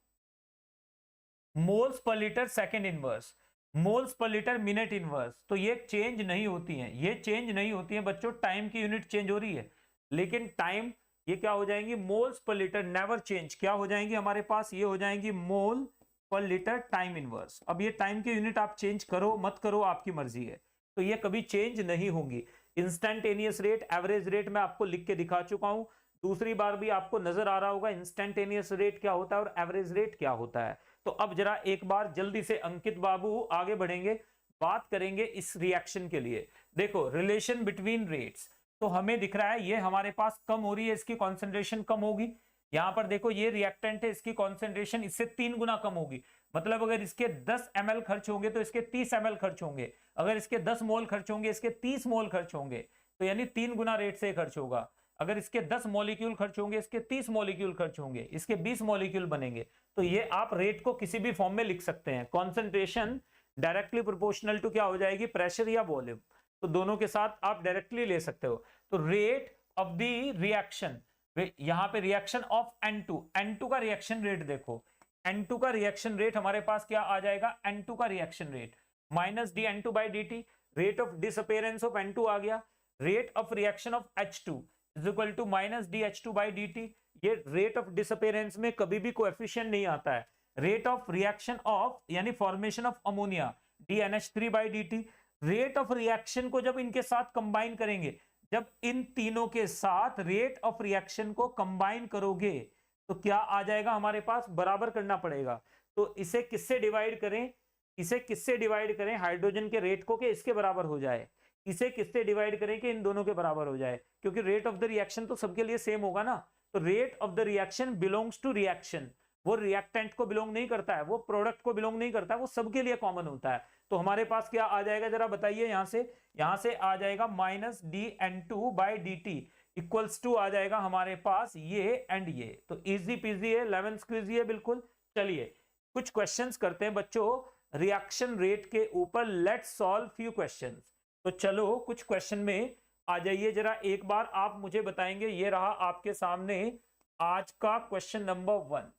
Moles per litre second inverse, moles per litre minute inverse, तो ये चेंज नहीं होती हैं, ये चेंज नहीं होती हैं बच्चों। टाइम की यूनिट चेंज हो रही है लेकिन टाइम ये क्या हो जाएंगी, moles per litre never change, क्या हो जाएंगी हमारे पास, ये हो जाएंगी मोल पर लीटर टाइम इनवर्स। अब ये टाइम की यूनिट आप चेंज करो मत करो आपकी मर्जी है, तो ये कभी चेंज नहीं होंगी। इंस्टेंटेनियस रेट, एवरेज रेट मैं आपको लिख के दिखा चुका हूं, दूसरी बार भी आपको नजर आ रहा होगा इंस्टेंटेनियस रेट क्या होता है और एवरेज रेट क्या होता है। तो अब जरा एक बार जल्दी से अंकित बाबू आगे बढ़ेंगे, बात करेंगे इस रिएक्शन के लिए। देखो रिलेशन बिटवीन रेट्स, तो हमें दिख रहा है ये हमारे पास कम हो रही है, इसकी कॉन्सेंट्रेशन कम होगी। यहां पर देखो ये रिएक्टेंट है, इसकी कॉन्सेंट्रेशन इससे 3 गुना कम होगी। मतलब अगर इसके 10 ml खर्च होंगे तो इसके 30 ml खर्च होंगे, अगर इसके 10 मोल खर्च होंगे इसके 30 मोल खर्च होंगे, तो यानी 3 गुना रेट से खर्च होगा। अगर इसके 10 मॉलिक्यूल खर्च होंगे इसके 30 मॉलिक्यूल खर्च होंगे, इसके 20 मॉलिक्यूल बनेंगे। तो ये आप रेट को किसी भी फॉर्म में लिख सकते हैं। कॉन्सेंट्रेशन डायरेक्टली प्रोपोर्शनल टू क्या हो जाएगी, प्रेशर या वॉल्यूम, तो दोनों के साथ आप डायरेक्टली ले सकते हो। तो रेट ऑफ द रिएक्शन, यहां पे रिएक्शन ऑफ N2, N2 का रिएक्शन रेट देखो, N2 का रिएक्शन रेट हमारे पास क्या आ जाएगा, N2 का reaction rate minus dN2/dt, rate of disappearance of N2 आ गया। Rate of reaction of H2 is equal to minus dH2/dt, ये रेट ऑफ डिसअपेरेंस में कभी भी कोएफिशिएंट नहीं आता है। रेट ऑफ रिएक्शन ऑफ यानी formation of ammonia dNH3/dt, rate of reaction को जब इनके साथ कंबाइन करेंगे, जब इन तीनों के साथ रेट ऑफ रिएक्शन को कंबाइन करोगे तो क्या आ जाएगा हमारे पास, बराबर करना पड़ेगा। तो इसे किससे डिवाइड करें, इसे किससे डिवाइड करें, हाइड्रोजन के रेट को, कि इसके बराबर हो जाए। इसे किससे डिवाइड करें कि इन दोनों के बराबर हो जाए, क्योंकि रेट ऑफ द रिएक्शन तो सबके लिए सेम होगा ना। तो rate of the reaction belongs to reaction, वो रिएक्टेंट को बिलोंग नहीं करता है, वो प्रोडक्ट को बिलोंग नहीं करता है, वो सबके लिए कॉमन होता है। तो हमारे पास क्या आ जाएगा जरा बताइए, यहां से आ जाएगा minus dN2 by dt equals to आ जाएगा हमारे पास ये एंड ये। तो इजी पीजी है, लेमन स्क्वीजी है बिल्कुल। चलिए कुछ क्वेश्चंस करते हैं बच्चों रिएक्शन रेट के ऊपर। Let's solve few questions. तो चलो कुछ क्वेश्चन में आ जाइए जरा, एक बार आप मुझे बताएंगे। ये रहा आपके सामने आज का क्वेश्चन नंबर 1।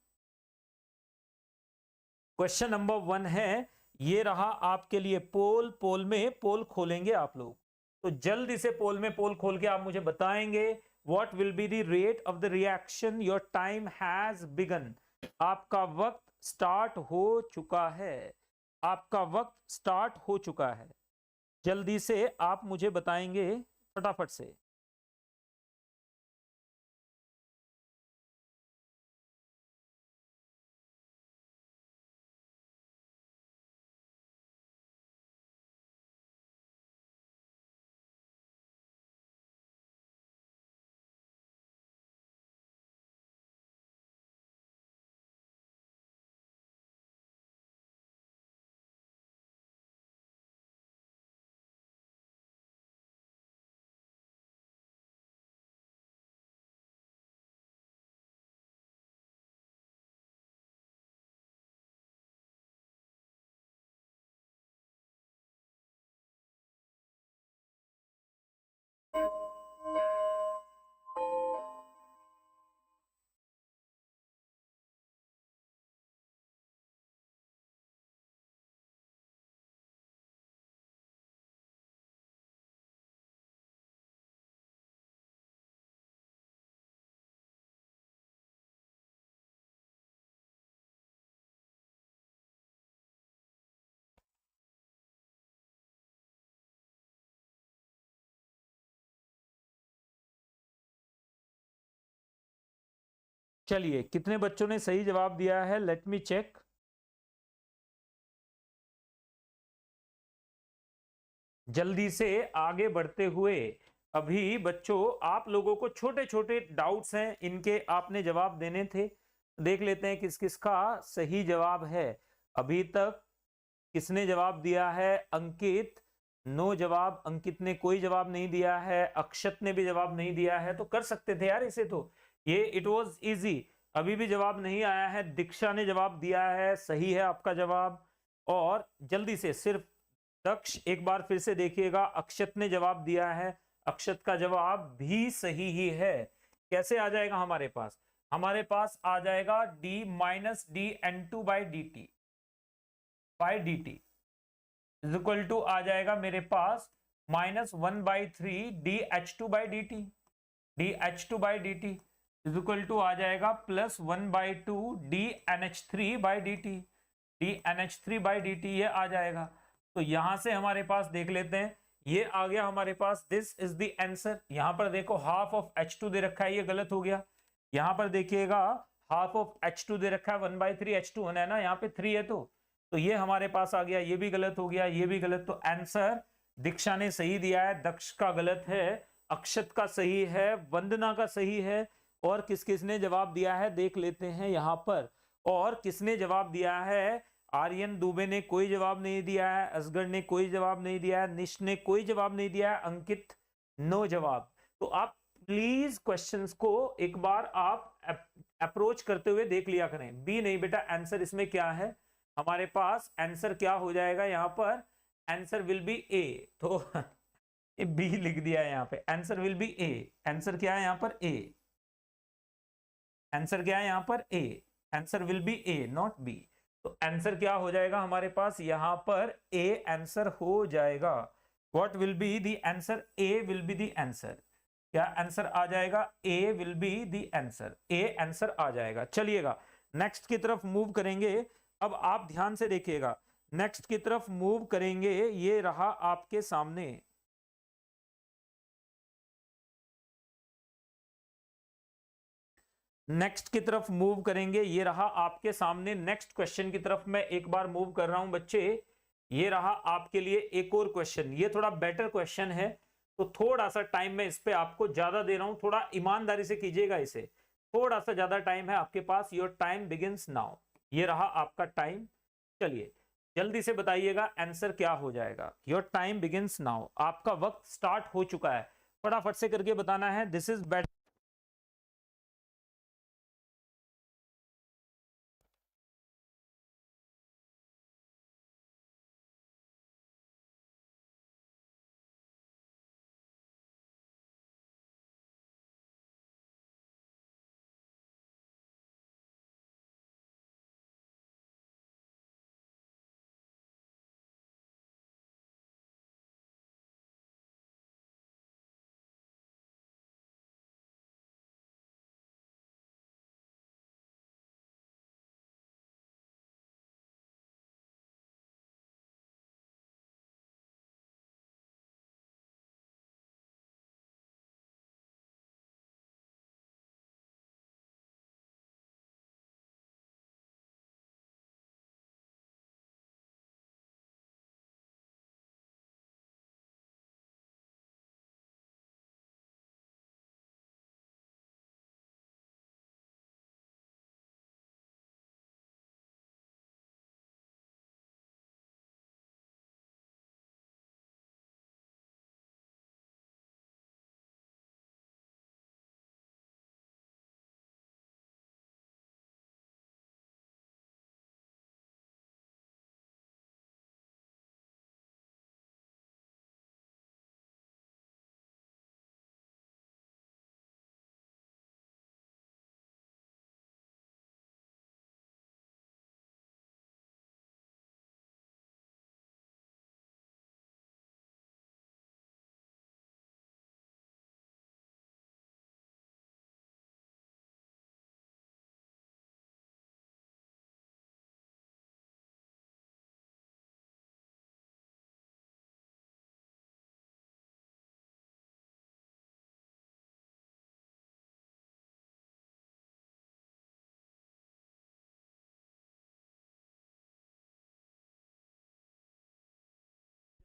क्वेश्चन नंबर 1 है, ये रहा आपके लिए पोल में पोल खोलेंगे आप लोग। तो जल्दी से पोल में पोल खोल के आप मुझे बताएंगे what will be the rate of the reaction, your time has begin. आपका वक्त स्टार्ट हो चुका है, आपका वक्त स्टार्ट हो चुका है। जल्दी से आप मुझे बताएंगे फटाफट से। चलिए कितने बच्चों ने सही जवाब दिया है, लेट मी चेक। जल्दी से आगे बढ़ते हुए, अभी बच्चों आप लोगों को छोटे छोटे डाउट्स हैं, इनके आपने जवाब देने थे। देख लेते हैं किस किस का सही जवाब है। अभी तक किसने जवाब दिया है, अंकित, नो जवाब, अंकित ने कोई जवाब नहीं दिया है। अक्षत ने भी जवाब नहीं दिया है। तो कर सकते थे यार इसे, तो ये इट वाज इजी। अभी भी जवाब नहीं आया है। दीक्षा ने जवाब दिया है, सही है आपका जवाब। और जल्दी से सिर्फ दक्ष एक बार फिर से देखिएगा, अक्षत ने जवाब दिया है, अक्षत का जवाब भी सही ही है। कैसे आ जाएगा हमारे पास, हमारे पास आ जाएगा d minus dN2 by dt is equal to आ जाएगा मेरे पास minus 1/3 dH2 by dt, dH2 by dt is equal to आ जाएगा plus 1/2 dNH3 by dt, dNH3 by dt ये आ जाएगा। तो यहां से हमारे पास देख लेते हैं, ये आ गया हमारे पास, दिस इज द आंसर। यहां पर देखो हाफ ऑफ H2 दे रखा है, ये गलत हो गया। यहां पर देखिएगा हाफ ऑफ H2 दे रखा है, 1/3 H2 होना है ना, यहाँ पे 3 है तो ये हमारे पास आ गया, ये भी गलत हो गया, ये भी गलत। तो आंसर दीक्षा ने सही दिया है, दक्ष का गलत है, अक्षत का सही है, वंदना का सही है। और किस किसने जवाब दिया है देख लेते हैं यहाँ पर। और किसने जवाब दिया है, आर्यन दुबे ने कोई जवाब नहीं दिया है, असगर ने कोई जवाब नहीं दिया है, निश ने कोई जवाब नहीं दिया है, अंकित नो जवाब। तो आप प्लीज क्वेश्चंस को एक बार आप अप्रोच करते हुए देख लिया करें। बी नहीं बेटा, आंसर इसमें क्या है हमारे पास, आंसर क्या हो जाएगा यहाँ पर, आंसर विल बी ए। तो बी लिख दिया है यहाँ पे, answer will be A. Answer क्या है यहाँ पर, ए। आंसर क्या है यहाँ पर, A. Answer will be A not B. तो आंसर क्या हो जाएगा हमारे पास यहाँ पर, ए आंसर हो जाएगा। What will be the answer, A will be the answer. क्या आंसर आ जाएगा, A will be the answer, A answer आ जाएगा। चलिएगा नेक्स्ट की तरफ मूव करेंगे। अब आप ध्यान से देखिएगा, नेक्स्ट की तरफ मूव करेंगे, ये रहा आपके सामने। नेक्स्ट की तरफ मूव करेंगे, ये रहा आपके सामने। नेक्स्ट क्वेश्चन की तरफ मैं एक बार मूव कर रहा हूं बच्चे। ये रहा आपके लिए एक और क्वेश्चन, ये थोड़ा बेटर क्वेश्चन है, तो थोड़ा सा टाइम मैं इस पे आपको ज्यादा दे रहा हूं, थोड़ा ईमानदारी से कीजिएगा इसे, थोड़ा सा ज्यादा टाइम है आपके पास। Your time begins now. ये रहा आपका टाइम। चलिए जल्दी से बताइएगा आंसर क्या हो जाएगा। योर टाइम बिगिंस नाउ, आपका वक्त स्टार्ट हो चुका है, फटाफट से करके बताना है। This is better.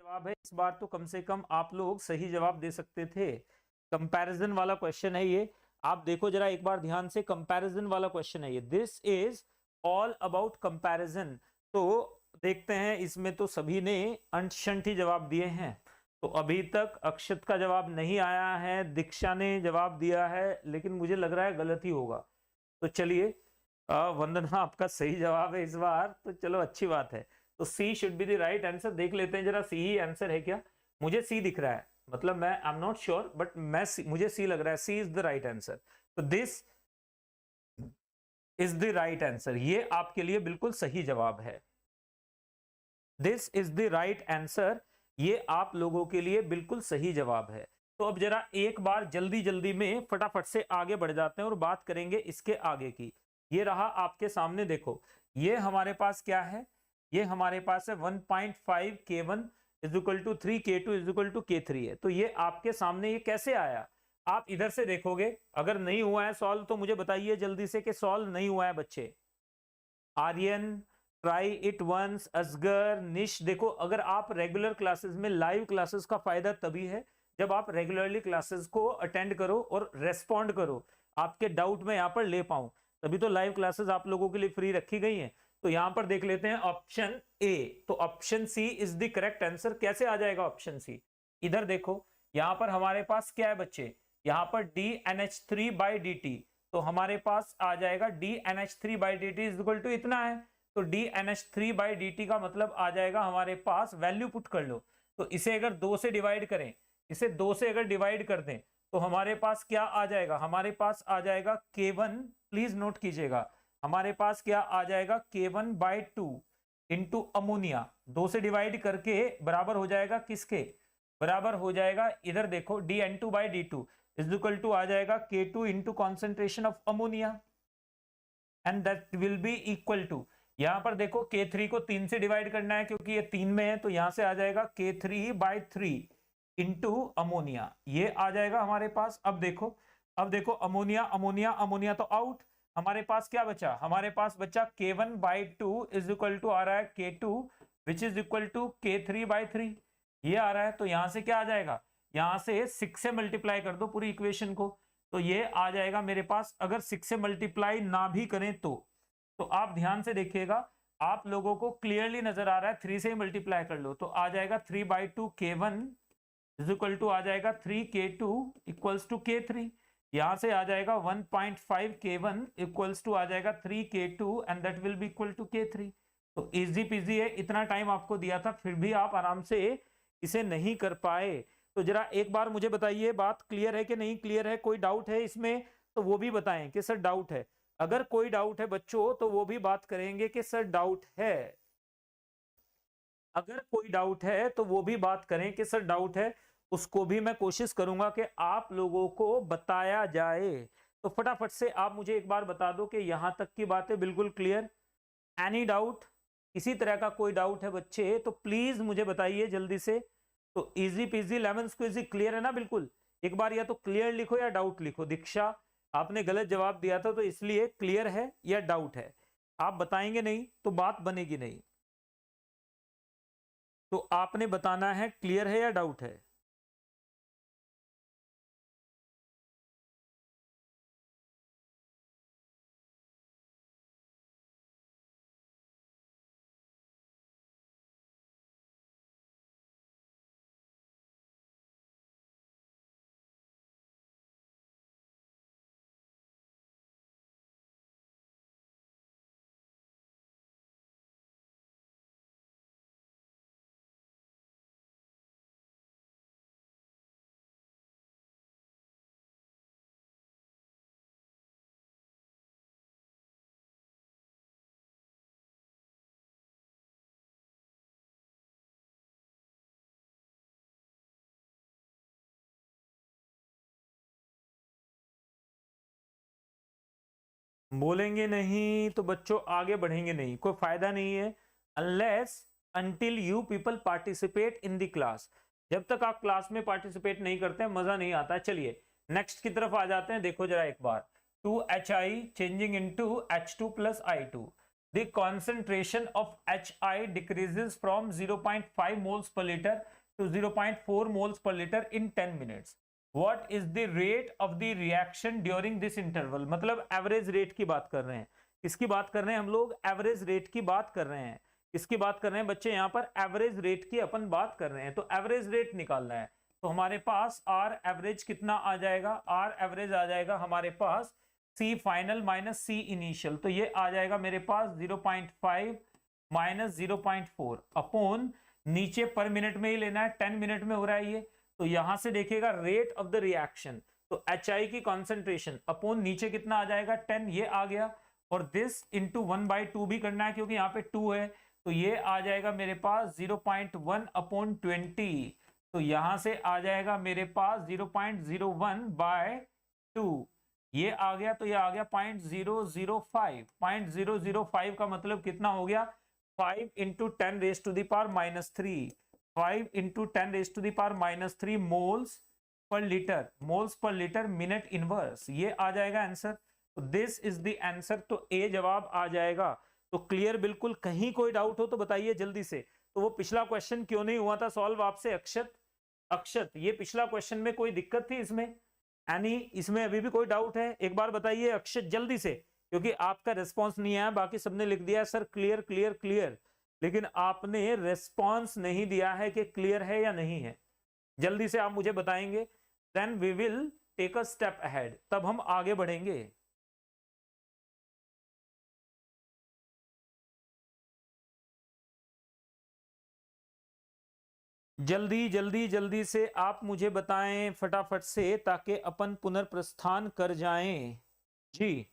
जवाब है इस बार तो कम से कम आप लोग सही जवाब दे सकते थे। कंपैरिजन वाला क्वेश्चन है ये, आप देखो जरा एक बार ध्यान से, कंपैरिजन वाला क्वेश्चन है ये। This is all about comparison. तो देखते हैं इसमें तो सभी ने अंश शंठ ही जवाब दिए हैं। तो अभी तक अक्षत का जवाब नहीं आया है, दीक्षा ने जवाब दिया है, लेकिन मुझे लग रहा है गलत ही होगा। तो चलिए वंदना आपका सही जवाब है इस बार, तो चलो अच्छी बात है। तो C should be the right answer. देख लेते हैं जरा सी ही आंसर है क्या। मुझे सी दिख रहा है, मतलब मैं I am not sure, but मुझे सी लग रहा है, सी इज द राइट आंसर। तो this is the right answer, ये आपके लिए बिल्कुल सही जवाब है। This is the right answer, ये आप लोगों के लिए बिल्कुल सही जवाब है। तो अब जरा एक बार जल्दी जल्दी में फटाफट से आगे बढ़ जाते हैं और बात करेंगे इसके आगे की। ये रहा आपके सामने, देखो ये हमारे पास क्या है, ये हमारे पास है 1.5 K1 is equal to 3 K2 is equal to K3 है। तो ये आपके सामने ये कैसे आया, आप इधर से देखोगे। अगर नहीं हुआ है सॉल्व तो मुझे बताइए जल्दी से कि सॉल्व नहीं हुआ है बच्चे। Aryan, try it once, Asgar, Nish. देखो अगर आप रेगुलर क्लासेस में, लाइव क्लासेस का फायदा तभी है जब आप रेगुलरली क्लासेस को अटेंड करो और रेस्पॉन्ड करो, आपके डाउट में यहाँ पर ले पाऊं, तभी तो लाइव क्लासेस आप लोगों के लिए फ्री रखी गई हैं। तो यहां पर देख लेते हैं ऑप्शन ए। तो option C is the correct answer. कैसे आ जाएगा ऑप्शन सी, इधर देखो यहां पर हमारे पास क्या है बच्चे, यहां पर DNH3/dt। तो हमारे पास आ जाएगा DNH3/dt इज इक्वल टू इतना है। तो DNH3/dt का मतलब आ जाएगा हमारे पास, वैल्यू पुट कर लो, तो इसे अगर 2 से डिवाइड करें, इसे 2 से अगर डिवाइड कर दें तो हमारे पास क्या आ जाएगा, हमारे पास आ जाएगा K1। प्लीज नोट कीजिएगा, हमारे पास क्या आ जाएगा K1/2 इंटू अमोनिया। 2 से डिवाइड करके बराबर हो जाएगा किसके, बराबर हो जाएगा, इधर देखो DN2/D2 इज इक्वल टू आ जाएगा K2 into concentration of ammonia, and that will be equal to, यहां पर देखो K3 को 3 से डिवाइड करना है क्योंकि ये 3 में है, तो यहां से आ जाएगा K3/3 इंटू अमोनिया, ये आ जाएगा हमारे पास। अब देखो अमोनिया अमोनिया अमोनिया तो आउट, हमारे पास क्या बचा, हमारे पास बचा K1/2 इज इक्वल टू आ रहा है K2 which is equal to K3/3, ये आ रहा है। तो यहां से क्या आ जाएगा, यहां से 6 से मल्टीप्लाई कर दो पूरी इक्वेशन को, तो ये आ जाएगा मेरे पास। अगर 6 से मल्टीप्लाई ना भी करें तो आप ध्यान से देखिएगा, आप लोगों को क्लियरली नजर आ रहा है 3 से ही मल्टीप्लाई कर लो, तो आ जाएगा 3/2 K1 इज इक्वल टू आ जाएगा 3 K2 इक्वल्स टू K3, यहां से आ जाएगा 1.5 K1 इक्वल्स टू आ जाएगा 3 K2 and that will be equal to K3। तो इजी पीजी है, इतना टाइम आपको दिया था फिर भी आप आराम से इसे नहीं कर पाए। तो जरा एक बार मुझे बताइए, बात क्लियर है कि नहीं क्लियर है, कोई डाउट है इसमें तो वो भी बताएं कि सर डाउट है। अगर कोई डाउट है बच्चों तो वो भी बात करेंगे कि सर डाउट है, अगर कोई डाउट है तो वो भी बात करें कि सर डाउट है, उसको भी मैं कोशिश करूंगा कि आप लोगों को बताया जाए। तो फटाफट से आप मुझे एक बार बता दो कि यहां तक की बातें बिल्कुल क्लियर, एनी डाउट, किसी तरह का कोई डाउट है बच्चे तो प्लीज मुझे बताइए जल्दी से। तो easy peasy lemon squeezy clear है ना बिल्कुल, एक बार या तो क्लियर लिखो या डाउट लिखो। दीक्षा आपने गलत जवाब दिया था तो इसलिए क्लियर है या डाउट है, आप बताएंगे नहीं तो बात बनेगी नहीं, तो आपने बताना है क्लियर है या डाउट है। बोलेंगे नहीं तो बच्चों आगे बढ़ेंगे नहीं, कोई फायदा नहीं है unless until you people participate in the class. जब तक आप क्लास में पार्टिसिपेट नहीं करते हैं मजा नहीं आता है। चलिए नेक्स्ट की तरफ आ जाते हैं, देखो जरा एक बार 2HI changing into H2 plus I2, the concentration of HI decreases from 0.5 moles per liter to 0.4 moles per liter in 10 minutes. What is the rate of the reaction during this interval? मतलब average rate की बात कर रहे हैं, किसकी बात कर रहे हैं हम लोग, एवरेज रेट की बात कर रहे हैं, किसकी बात कर रहे हैं बच्चे, यहाँ पर एवरेज रेट की अपन बात कर रहे हैं। तो एवरेज रेट निकालना है, तो हमारे पास आर एवरेज कितना आ जाएगा, आर एवरेज आ जाएगा हमारे पास सी फाइनल माइनस सी इनिशियल, तो ये आ जाएगा मेरे पास 0.5 माइनस 0.4 अपॉन, नीचे पर मिनट में ही लेना है, 10 मिनट में हो रहा है ये, तो यहां से देखिएगा रेट ऑफ द रिएक्शन, तो HI की कॉन्सेंट्रेशन अपॉन नीचे कितना आ जाएगा 10, ये आ गया, और दिस इंटू 1/2 भी करना है क्योंकि यहाँ पे 2 है, तो ये आ जाएगा मेरे पास 0.1 अपॉन 20, तो यहां से आ जाएगा मेरे पास 0.01/2, ये आ गया, तो ये आ गया 0.005, 0.005 का मतलब कितना हो गया 5 into 10 raise to the power -3, 5 into 10 raise to the power -3 moles per litre, moles per litre minute inverse, ये आ जाएगा आंसर। तो दिस इज द आंसर, तो ए जवाब आ जाएगा। तो क्लियर बिल्कुल, कहीं कोई डाउट हो तो बताइए जल्दी से। तो वो पिछला क्वेश्चन क्यों नहीं हुआ था सॉल्व आपसे अक्षत, अक्षत ये पिछला क्वेश्चन में कोई दिक्कत थी इसमें, यानी इसमें अभी भी कोई डाउट है, एक बार बताइए अक्षत जल्दी से, क्योंकि आपका रिस्पॉन्स नहीं आया, बाकी सबने लिख दिया सर क्लियर क्लियर क्लियर, लेकिन आपने रिस्पॉन्स नहीं दिया है कि क्लियर है या नहीं है। जल्दी से आप मुझे बताएंगे, then we will take a step ahead, तब हम आगे बढ़ेंगे। जल्दी जल्दी जल्दी से आप मुझे बताएं फटाफट से, ताकि अपन पुनर्प्रस्थान कर जाएं। जी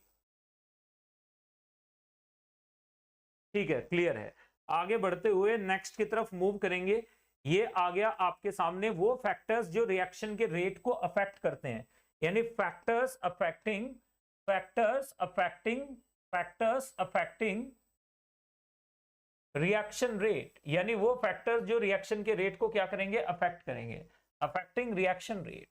ठीक है, क्लियर है। आगे बढ़ते हुए नेक्स्ट की तरफ मूव करेंगे। ये आ गया आपके सामने वो फैक्टर्स जो रिएक्शन के रेट को अफेक्ट करते हैं, यानी फैक्टर्स अफेक्टिंग रिएक्शन रेट, यानी वो फैक्टर जो रिएक्शन के रेट को क्या करेंगे, अफेक्ट करेंगे। अफेक्टिंग रिएक्शन रेट,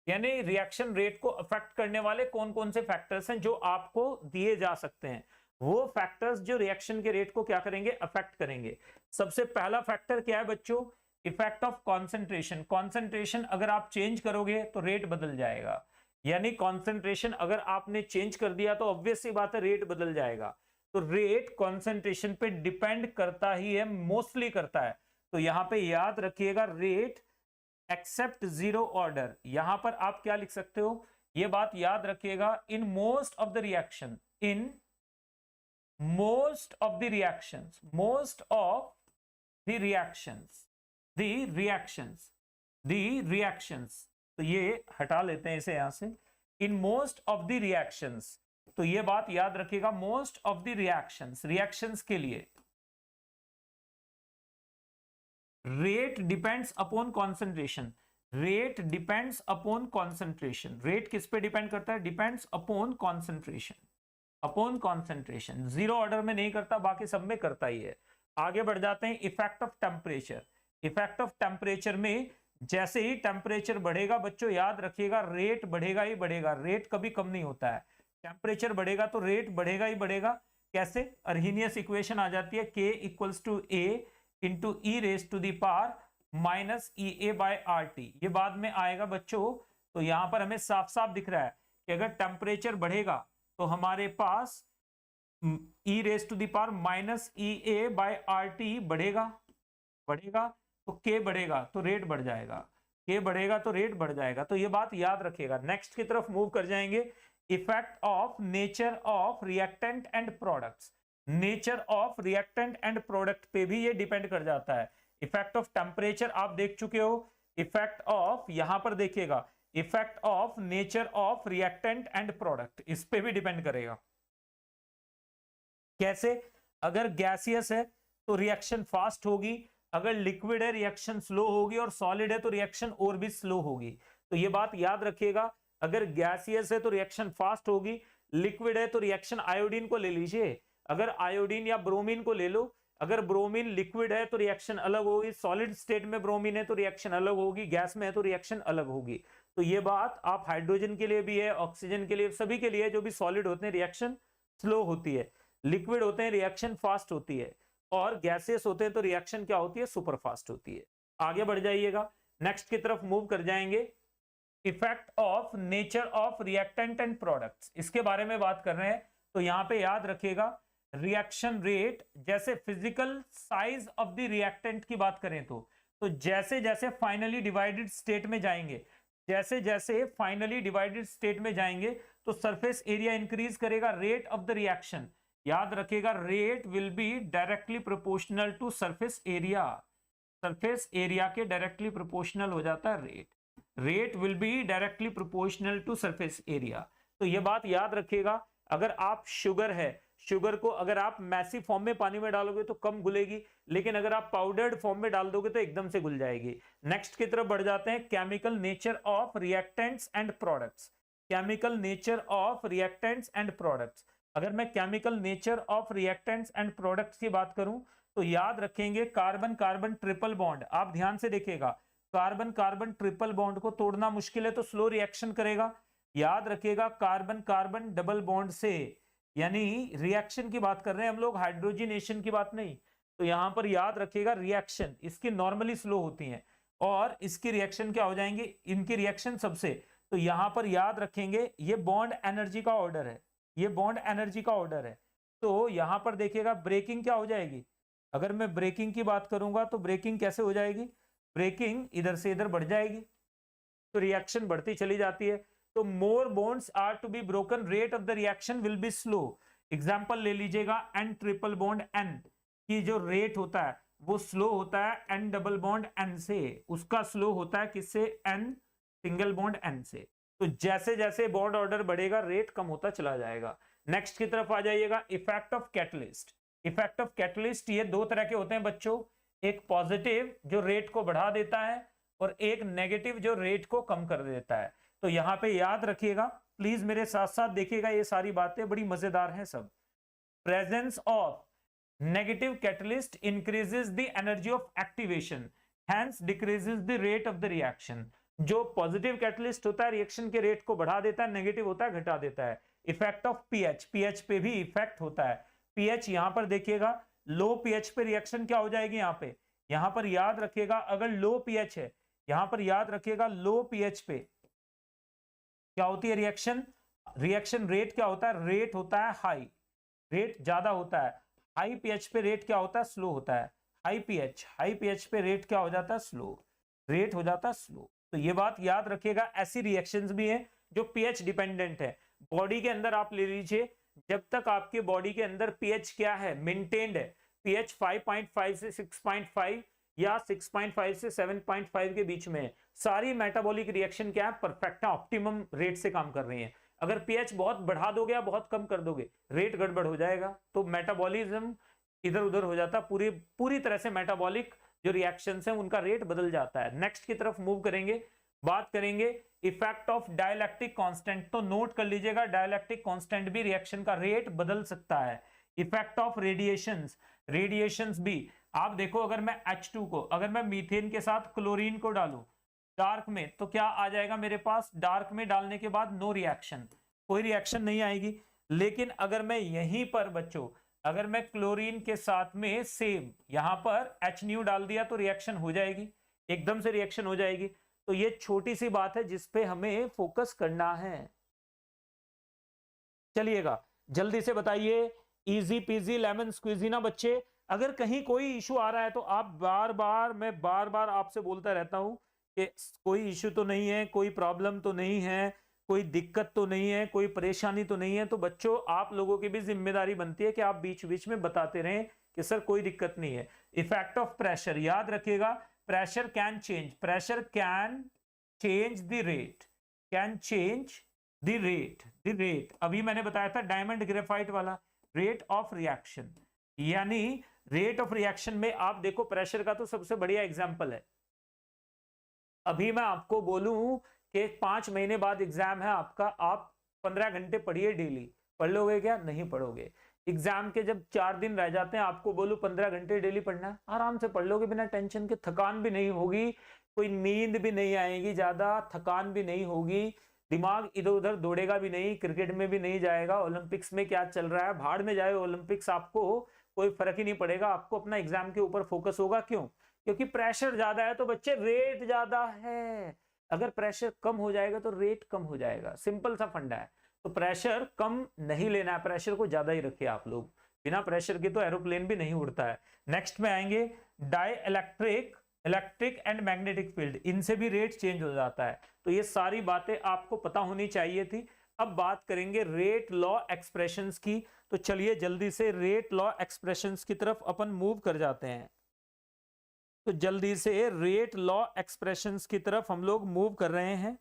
यानी रिएक्शन रेट को अफेक्ट करने वाले कौन कौन से फैक्टर्स हैं जो आपको दिए जा सकते हैं, वो फैक्टर्स जो रिएक्शन के रेट को क्या करेंगे, अफेक्ट करेंगे। सबसे पहला फैक्टर क्या है बच्चों, इफेक्ट ऑफ कॉन्सेंट्रेशन। कॉन्सेंट्रेशन अगर आप चेंज करोगे तो रेट बदल जाएगा, यानी कॉन्सेंट्रेशन अगर आपने चेंज कर दिया तो ऑब्वियस सी बात है रेट बदल जाएगा। तो रेट कॉन्सेंट्रेशन पे डिपेंड करता ही है, मोस्टली करता है। तो यहां पे याद रखिएगा रेट एक्सेप्ट जीरो ऑर्डर, यहां पर आप क्या लिख सकते हो, ये बात याद रखिएगा, in most of the reaction, in most of the reactions, most of the reactions, the reactions, the reactions, तो ये हटा लेते हैं इसे यहां से, in most of the reactions. तो ये बात याद रखिएगा, most of the reactions, reactions के लिए rate depends upon concentration, rate depends upon concentration. Rate किस पे डिपेंड करता है, depends upon concentration, upon concentration. Zero order में नहीं करता, बाकी सब में करता ही है। आगे बढ़ जाते हैं, effect of temperature. Effect of temperature में जैसे ही टेम्परेचर बढ़ेगा बच्चों याद रखिएगा रेट बढ़ेगा ही बढ़ेगा, रेट कभी कम नहीं होता है। टेम्परेचर बढ़ेगा तो रेट बढ़ेगा ही बढ़ेगा। कैसे, अर्हीनियस इक्वेशन आ जाती है, K equals to A into E raise to the power minus E A by R T, ये बाद में आएगा बच्चों। तो यहां पर हमें साफ साफ दिख रहा है कि अगर टेम्परेचर बढ़ेगा तो हमारे पास E raise to the power minus E A by R T बढ़ेगा, बढ़ेगा तो के बढ़ेगा तो रेट बढ़ जाएगा, के बढ़ेगा तो रेट बढ़ जाएगा। तो ये बात याद रखिएगा। नेक्स्ट की तरफ मूव कर जाएंगे, effect of nature of reactant and products. Nature of reactant and product पे भी ये डिपेंड कर जाता है। इफेक्ट ऑफ टेम्परेचर आप देख चुके हो, इफेक्ट ऑफ, यहां पर देखिएगा, effect of nature of reactant and product, इस पे भी डिपेंड करेगा। कैसे, अगर गैसियस है तो रिएक्शन फास्ट होगी, अगर लिक्विड है रिएक्शन स्लो होगी, और सॉलिड है तो रिएक्शन और भी स्लो होगी। तो ये बात याद रखिएगा, अगर गैसियस है तो रिएक्शन फास्ट होगी, लिक्विड है तो रिएक्शन, आयोडीन को ले लीजिए, अगर आयोडीन या ब्रोमीन को ले लो, अगर ब्रोमीन लिक्विड है तो रिएक्शन अलग होगी, सॉलिड स्टेट में ब्रोमीन है तो रिएक्शन अलग होगी, गैस में है तो रिएक्शन अलग होगी। तो ये बात आप हाइड्रोजन के लिए भी है, ऑक्सीजन के लिए, सभी के लिए, जो भी सॉलिड होते हैं रिएक्शन स्लो होती है, लिक्विड होते हैं रिएक्शन फास्ट होती है, और गैसेस होते हैं तो रिएक्शन क्या होती है, सुपर फास्ट होती है। आगे बढ़ जाइएगा, नेक्स्ट की तरफ मूव कर जाएंगे, effect of nature of reactant and products, इसके बारे में बात कर रहे हैं। तो यहां पे याद रखिएगा रिएक्शन रेट, जैसे physical size of the reactant की बात करें तो जैसे जैसे फाइनली डिवाइडेड स्टेट में जाएंगे, जैसे जैसे फाइनली डिवाइडेड स्टेट में जाएंगे तो सरफेस एरिया इंक्रीज करेगा, रेट ऑफ द रिएक्शन, याद रखिएगा rate will be directly proportional to surface area, surface area के डायरेक्टली प्रोपोर्शनल हो जाता है rate, rate will be directly proportional to surface area. तो ये बात याद रखिएगा, अगर आप शुगर है, शुगर को अगर आप मैसिव फॉर्म में पानी में डालोगे तो कम घुलेगी, लेकिन अगर आप पाउडर्ड फॉर्म में डाल दोगे तो एकदम से घुल जाएगी। नेक्स्ट की तरफ बढ़ जाते हैं, chemical nature of reactants and products. Chemical nature of reactants and products, अगर मैं chemical nature of reactants and products की बात करूं तो याद रखेंगे कार्बन कार्बन ट्रिपल बॉन्ड, आप ध्यान से देखिएगा, कार्बन कार्बन ट्रिपल बॉन्ड को तोड़ना मुश्किल है तो स्लो रिएक्शन करेगा। याद रखिएगा कार्बन कार्बन डबल बॉन्ड से, यानी रिएक्शन की बात कर रहे हैं हम लोग, हाइड्रोजनेशन की बात नहीं। तो यहां पर याद रखिएगा रिएक्शन इसकी नॉर्मली स्लो होती हैं, और इसकी रिएक्शन क्या हो जाएंगे, इनकी रिएक्शन सबसे। तो यहां पर याद रखेंगे ये बॉन्ड एनर्जी का ऑर्डर है, ये बॉन्ड एनर्जी का ऑर्डर है। तो यहां पर देखिएगा ब्रेकिंग क्या हो जाएगी, अगर मैं ब्रेकिंग की बात करूंगा तो ब्रेकिंग कैसे हो जाएगी, ब्रेकिंग इधर से इधर बढ़ जाएगी, तो रिएक्शन बढ़ती चली जाती है। तो more bonds are to be broken, rate of the reaction will be slow. Example ले लीजिएगा एन ट्रिपल बॉन्ड एन की जो रेट होता है वो स्लो होता है एन डबल बॉन्ड एन से, उसका स्लो होता है किससे, एन सिंगल बॉन्ड एन से। तो जैसे जैसे बॉन्ड ऑर्डर बढ़ेगा रेट कम होता चला जाएगा। नेक्स्ट की तरफ आ जाइएगा, effect of catalyst. Effect of catalyst ये दो तरह के होते हैं बच्चों, एक पॉजिटिव जो रेट को बढ़ा देता है और एक नेगेटिव जो रेट को कम कर देता है। तो यहां पे याद रखिएगा, प्लीज मेरे साथ साथ देखिएगा, ये सारी बातें बड़ी मजेदार हैं सब। Presence of negative catalyst increases the energy of activation, hence decreases the rate of the reaction. जो पॉजिटिव कैटलिस्ट होता है रिएक्शन के रेट को बढ़ा देता है, नेगेटिव होता है घटा देता है। इफेक्ट ऑफ पीएच, पीएच पे भी इफेक्ट होता है। पीएच यहां पर देखिएगा, लो पीएच पे रिएक्शन क्या हो जाएगी, यहां पर याद रखिएगा, अगर लो पीएच है, यहां पर याद रखिएगा लो पीएच पे क्या होती है रिएक्शन, रिएक्शन रेट क्या होता है, रेट होता है हाई, रेट ज्यादा होता है। हाई पीएच पे रेट क्या होता है, स्लो होता है। हाई पीएच पे रेट क्या हो जाता है, स्लो, रेट हो जाता है स्लो। तो ये बात याद रखिएगा। ऐसी रिएक्शंस भी हैं जो पीएच डिपेंडेंट है। बॉडी के अंदर आप ले लीजिए, जब तक आपके बॉडी के अंदर पीएच क्या है, मेंटेन्ड है, पीएच 5.5 से 6.5 या 6.5 से 7.5 के बीच में है, सारी मेटाबॉलिक रिएक्शन क्या है, परफेक्ट है, ऑप्टिमम रेट से काम कर रही है। अगर पीएच बहुत बढ़ा दोगे या बहुत कम कर दोगे, रेट गड़बड़ हो जाएगा, तो मेटाबॉलिज्म इधर उधर हो जाता है, पूरी तरह से मेटाबॉलिक जो रिएक्शंस हैं उनका रेट बदल जाता है। नेक्स्ट की तरफ मूव करेंगे, बात करेंगे इफेक्ट ऑफ डाइलेक्ट्रिक कांस्टेंट। तो नोट कर लीजिएगा, डाइलेक्ट्रिक कांस्टेंट भी रिएक्शन का रेट बदल सकता है। इफेक्ट ऑफ रेडिएशंस, रेडिएशंस भी आप देखो, अगर मैं H2 को, अगर मैं मीथेन के साथ क्लोरीन को डालूं डार्क में, तो क्या आ जाएगा मेरे पास, डार्क में डालने के बाद नो रिएक्शन, कोई रिएक्शन नहीं आएगी। लेकिन अगर मैं यहीं पर बच्चों, अगर मैं क्लोरीन के साथ में सेम यहां पर H डाल दिया तो रिएक्शन हो जाएगी, एकदम से रिएक्शन हो जाएगी। तो ये छोटी सी बात है जिसपे हमें फोकस करना है। चलिएगा जल्दी से बताइए, इजी पीजी लेमन स्क्वीजी ना बच्चे। अगर कहीं कोई इशू आ रहा है तो आप मैं बार बार आपसे बोलता रहता हूं कि कोई इशू तो नहीं है, कोई प्रॉब्लम तो नहीं है, कोई दिक्कत तो नहीं है, कोई परेशानी तो नहीं है। तो बच्चों आप लोगों की भी जिम्मेदारी बनती है कि आप बीच बीच में बताते रहें कि सर कोई दिक्कत नहीं है। इफेक्ट ऑफ प्रेशर, याद रखिएगा, pressure can change, pressure can change the rate, can change the rate. अभी मैंने बताया था डायमंड ग्रेफाइट वाला, रेट ऑफ रिएक्शन, यानी रेट ऑफ रिएक्शन में आप देखो, प्रेशर का तो सबसे बढ़िया एग्जांपल है। अभी मैं आपको बोलूं कि 5 महीने बाद एग्जाम है आपका, आप 15 घंटे पढ़िए डेली, पढ़ लोगे क्या, नहीं पढ़ोगे। एग्जाम के जब 4 दिन रह जाते हैं, आपको बोलूं 15 घंटे डेली पढ़ना है, आराम से पढ़ लोगे बिना टेंशन के, थकान भी नहीं होगी, कोई नींद भी नहीं आएगी ज्यादा, थकान भी नहीं होगी, दिमाग इधर उधर दौड़ेगा भी नहीं, क्रिकेट में भी नहीं जाएगा, ओलंपिक्स में क्या चल रहा है, भाड़ में जाए ओलंपिक्स, आपको कोई फर्क ही नहीं पड़ेगा, आपको अपना एग्जाम के ऊपर फोकस होगा। क्यों, क्योंकि प्रेशर ज्यादा है तो बच्चे रेट ज्यादा है, अगर प्रेशर कम हो जाएगा तो रेट कम हो जाएगा, सिंपल सा फंडा है। तो प्रेशर कम नहीं लेना है, प्रेशर को ज्यादा ही रखिए आप लोग, बिना प्रेशर के तो एरोप्लेन भी नहीं उड़ता है। नेक्स्ट में आएंगे dielectric, electric and magnetic field, इनसे भी रेट चेंज हो जाता है। तो ये सारी बातें आपको पता होनी चाहिए थी। अब बात करेंगे रेट लॉ एक्सप्रेशंस की, तो चलिए जल्दी से रेट लॉ एक्सप्रेशंस की तरफ अपन मूव कर जाते हैं। तो जल्दी से रेट लॉ एक्सप्रेशंस की तरफ हम लोग मूव कर रहे हैं।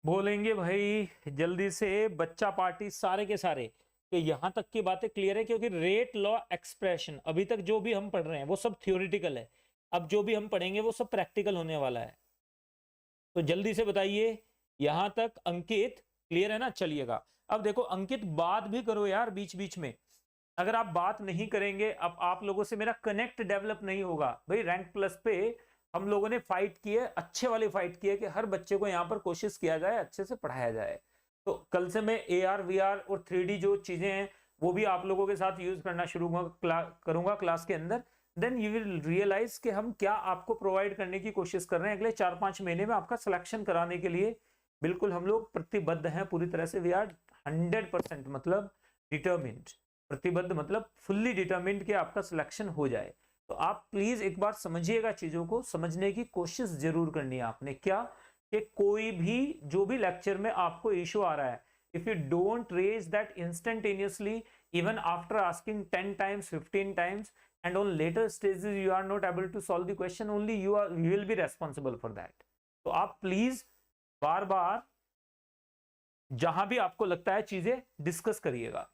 बोलेंगे भाई जल्दी से बच्चा पार्टी सारे के सारे, तो यहां तक की बातें क्लियर है, क्योंकि रेट लॉ एक्सप्रेशन अभी तक जो भी हम पढ़ रहे हैं वो सब थ्योरेटिकल है, अब जो भी हम पढ़ेंगे वो सब प्रैक्टिकल होने वाला है। तो जल्दी से बताइए, यहां तक अंकित क्लियर है ना। चलिएगा अब देखो अंकित, बात भी करो यार बीच बीच में, अगर आप बात नहीं करेंगे, अब आप लोगों से मेरा कनेक्ट डेवलप नहीं होगा। भाई रैंक प्लस पे हम लोगों ने फाइट की है, अच्छे वाली फाइट की है कि हर बच्चे को यहाँ पर कोशिश किया जाए, अच्छे से पढ़ाया जाए। तो कल से मैं AR VR और 3D जो चीजें हैं वो भी आप लोगों के साथ यूज करना शुरू करूंगा क्लास के अंदर, देन यू विल रियलाइज कि हम क्या आपको प्रोवाइड करने की कोशिश कर रहे हैं अगले 4-5 महीने में आपका सिलेक्शन कराने के लिए। बिल्कुल हम लोग प्रतिबद्ध हैं पूरी तरह से, वी आर 100% मतलब डिटर्मिन्ड, प्रतिबद्ध मतलब फुल्ली डिटर्मिन्ड कि आपका सिलेक्शन हो जाए। तो आप प्लीज एक बार समझिएगा, चीजों को समझने की कोशिश जरूर करनी है आपने। क्या कि कोई भी जो भी लेक्चर में आपको इशू आ रहा है, if you don't raise that instantaneously, even after asking 10 times 15 times, and on later stages you are not able to solve the question, only you will be responsible for that. तो आप please बार बार जहां भी आपको लगता है चीजें discuss करिएगा।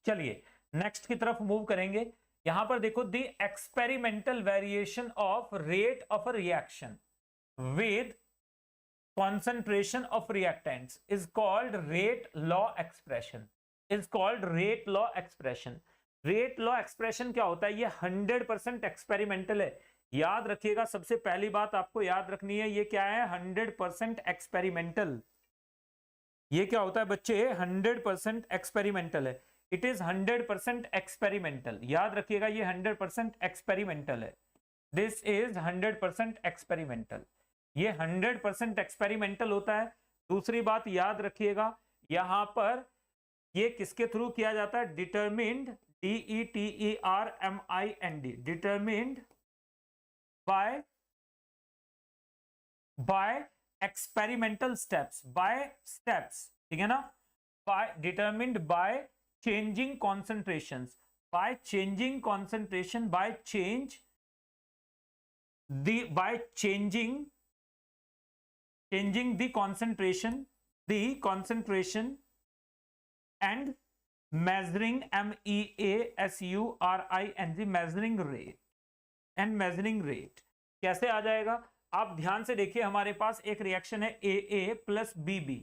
चलिए नेक्स्ट की तरफ मूव करेंगे। यहां पर देखो, the experimental variation of rate of a reaction with concentration of reactants is called rate law expression, is called rate law expression. rate law expression क्या होता है? ये 100% एक्सपेरिमेंटल है। याद रखिएगा, सबसे पहली बात आपको याद रखनी है, ये क्या है? 100% एक्सपेरिमेंटल। ये क्या होता है बच्चे? 100% एक्सपेरिमेंटल है। It is 100% experimental. याद रखिएगा, ये 100% एक्सपेरिमेंटल है। This is 100% experimental. ये 100% एक्सपेरिमेंटल होता है। दूसरी बात याद रखिएगा, यहां पर ये किसके थ्रू किया जाता है? Determined, DETERMIND, determined by experimental steps, by steps, ठीक है ना? By determined by changing concentrations, by changing concentration, by changing the concentration and measuring, MEASURING, measuring rate and measuring rate। कैसे आ जाएगा? आप ध्यान से देखिए, हमारे पास एक रिएक्शन है AA plus BB,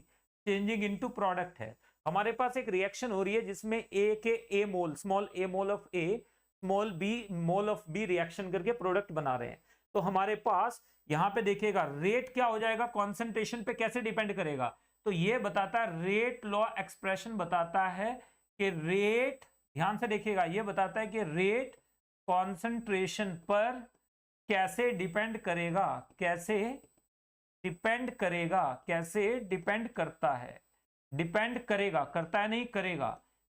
changing into product है। हमारे पास एक रिएक्शन हो रही है जिसमें A के A mole, small a mole of A, small B mole of B reaction करके प्रोडक्ट बना रहे हैं। तो हमारे पास यहां पे देखिएगा रेट क्या हो जाएगा? कॉन्सेंट्रेशन पे कैसे डिपेंड करेगा? तो ये बताता है, रेट लॉ एक्सप्रेशन बताता है कि रेट, ध्यान से देखिएगा, ये बताता है कि रेट कॉन्सेंट्रेशन पर कैसे डिपेंड करेगा, कैसे डिपेंड करेगा, कैसे डिपेंड करता है, डिपेंड करेगा, करता है नहीं, करेगा,